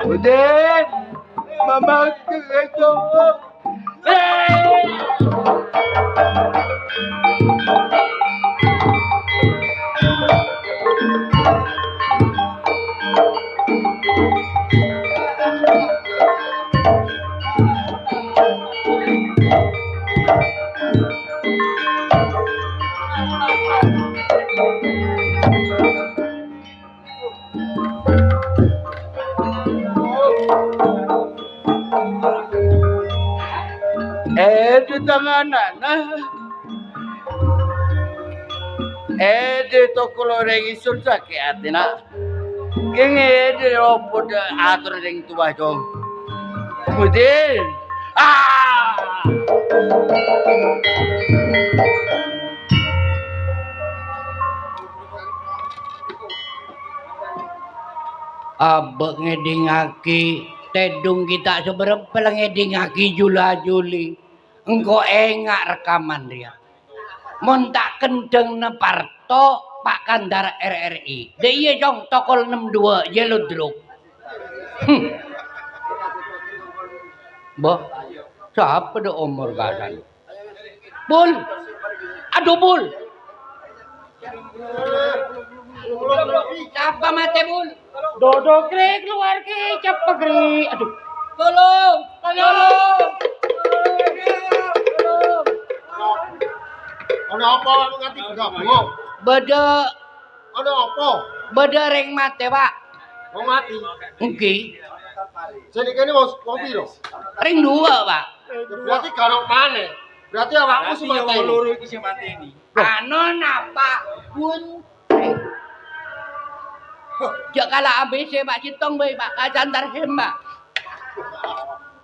Udin, mama kerja. Di tangan anak. Di toko loreng isun sakit hati nak. Kenge di ropot atur dengan tua jom. Kemudian, Abek ngedingaki, tedung kita seberapa ngedingaki jula-juli. Engko engak rekaman dia. Mun tak kendeng ne parto Pak Kandar RRI. De iya jong tokol 62 Jeludruk. Boh, siapa de umur kasan? Bul. Aduh Bul. Siapa mati Bul? Dodo kri keluar ki cepet kri. Aduh. Tolong. Tolong. Ono apa aku ngerti gabung. Beda. Ono apa? Beda ring mati Pak. Mau mati. Oke. Jadi kene wong piro? Ring 2 Pak. Berarti karo maneh. Berarti awakmu sing mati. iki sing mati ini. Anon apa pun. Jak kalah ABC Pak Citong bae Pak Kacantar Pak.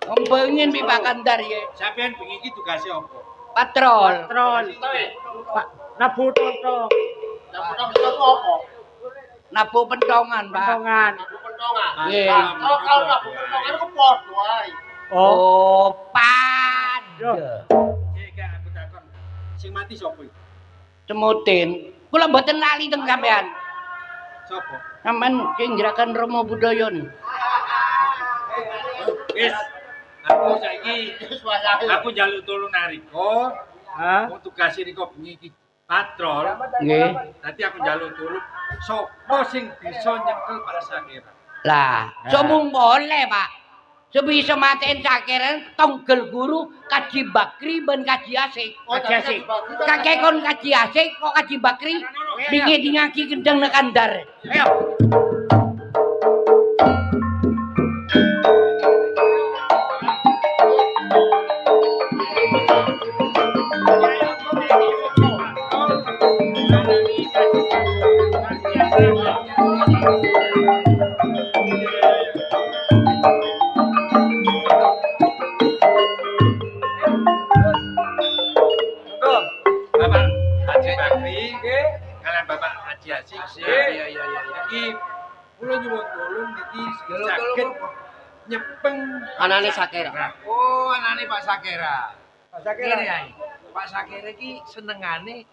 Ngomongin Pak Kantar ya. Sampeyan bengi iki tugase apa? Patrol. Patrol. Pak, nabu tontong. apa? Nabu pentongan Pak. Pentongan. Pentongan. Nggih. Kalau aku pentongan ku padha ae. Oh, pada. Aku takon. Sing mati sapa iki? Semutin. Kula mboten lali teng sampean. Sapa? Sampean sing gerakan Romo Budayon. Wis. Aku saiki aku njaluk tulung nariko. Hah? Wong tugas riko bengi iki patrol. Nggih. Dadi aku njaluk tulung sapa sing bisa nyekel Pak Sakira. Lah, somung boleh, Pak. Sebisa matiin sakiran tonggel guru kaji bakri ben kaji asik. Kaji asik. Kakek kon kaji asik kok kaji bakri bingi dingaki kendang nekandar. Ayo. Bapak Haji Bakri, kalian Bapak Haji Asik. Iya. Iki kula nyuwun tulung niki saged nyepeng Anane Sakera. Oh, anane Pak Sakera. Pak Sakera. Ini ae. Pak Sakera iki senengane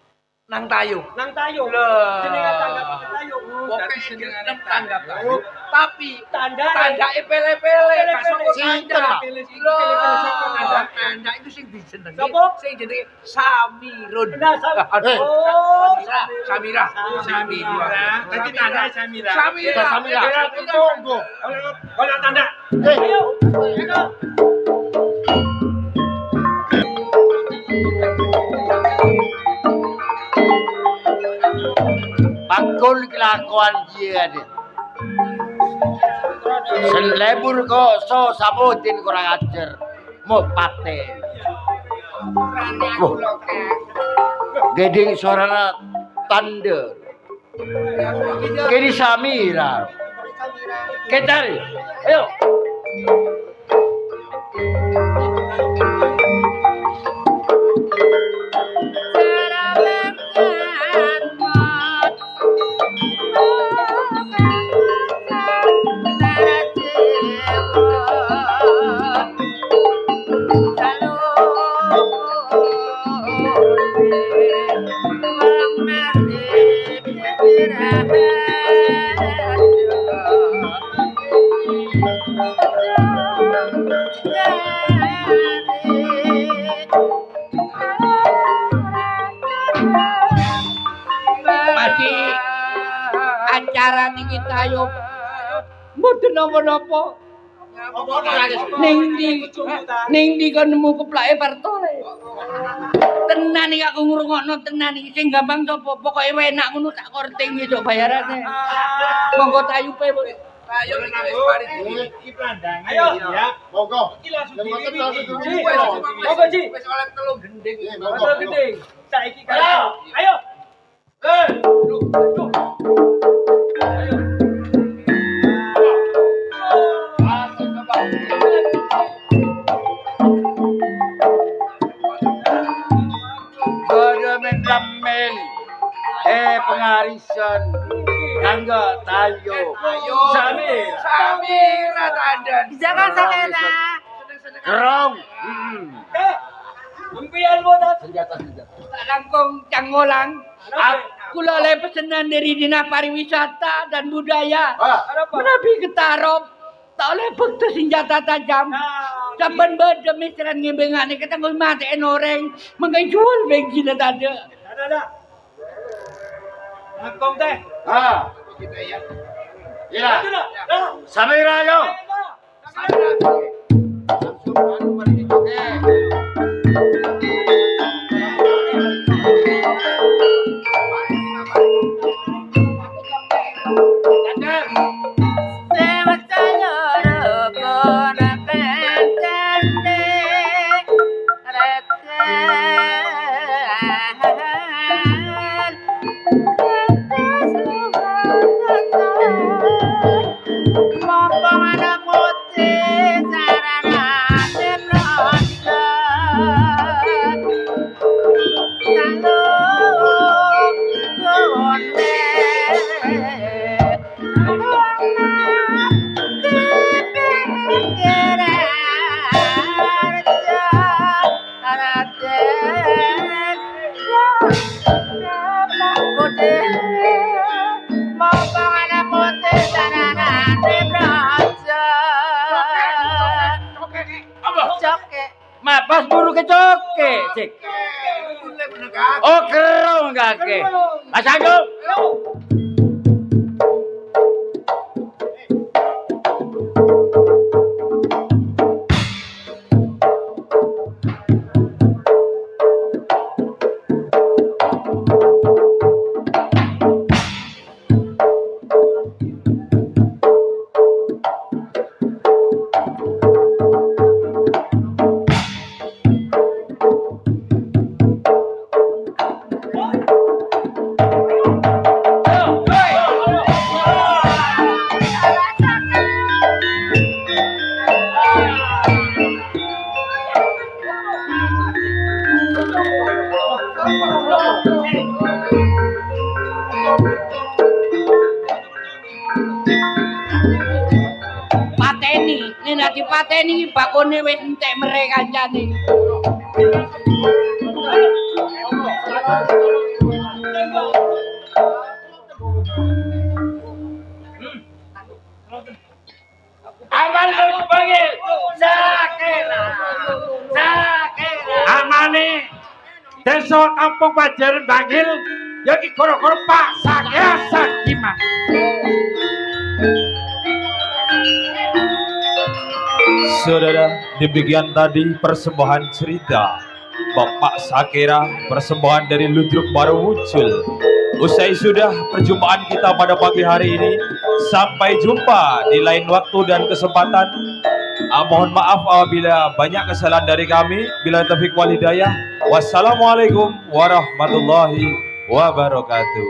nang tayub. Nang tayo. Lho. Jenengan tanggap tayo. Pokoke senengane tanggap tayub. Tapi Tandane. tandake pele-pele. Kasok Sinten, Pak? Lho. Tanda itu sing disenengi. Sapa? Sing jenenge Samirun. Nah, Aduh. Oh, Samira. Samira. Dadi tanda Samira. Samira. Samira. Tunggu. Kalau tanda. ayo. Bakul kelakuan dia deh. Selebur kok so sabutin kurang ajar. Mau paten. Gedeng suara tanda. Gedi Samira. Ketari. Ayo. Masih acara niki tayo. Mboten napa-napa. Ning di kon nemu keplake partole. Tenan iki aku ngrungokno tenan iki sing gampang sapa pokoke enak ngono tak korting esuk bayarane. Monggo tayupe. Ayo Iki plandangan ya. Monggo. Iki langsung Mboten diri. langsung Ji, diri. monggo Ji. Wis oleh telung gending. Monggo. Betul gede. Saiki kaya. Ayo. Ada mendamen. Pengarisan. Tangga tayo. Samira tandan. Jangan selera. Kerong. Impian mo na. Tak langkung cangolang. Aku lalai pesanan dari Dinas Pariwisata dan Budaya. Menabi Ketarop. tak boleh betul senjata tajam. Saban beda mikiran ngebengan ni kata ngul matiin orang mengajual bensin tak ada. Ada. Angkong teh. Ha. Ila. Samira yo. Mapas buru kecoke sik. Oh kerong kake. Mas Agung. Pateni, nek dipateni iki bakone wis entek mere kancane. Amal panggil. Sakela. Amane desa kampung Pajaran Bangil ya iki gara-gara Pak Sakya Sakiman. Saudara, demikian tadi persembahan cerita Bapak Sakera, persembahan dari Ludruk baru muncul. Usai sudah perjumpaan kita pada pagi hari ini. Sampai jumpa di lain waktu dan kesempatan. Mohon maaf apabila banyak kesalahan dari kami. Bila taufik wal hidayah. Wassalamualaikum warahmatullahi wabarakatuh.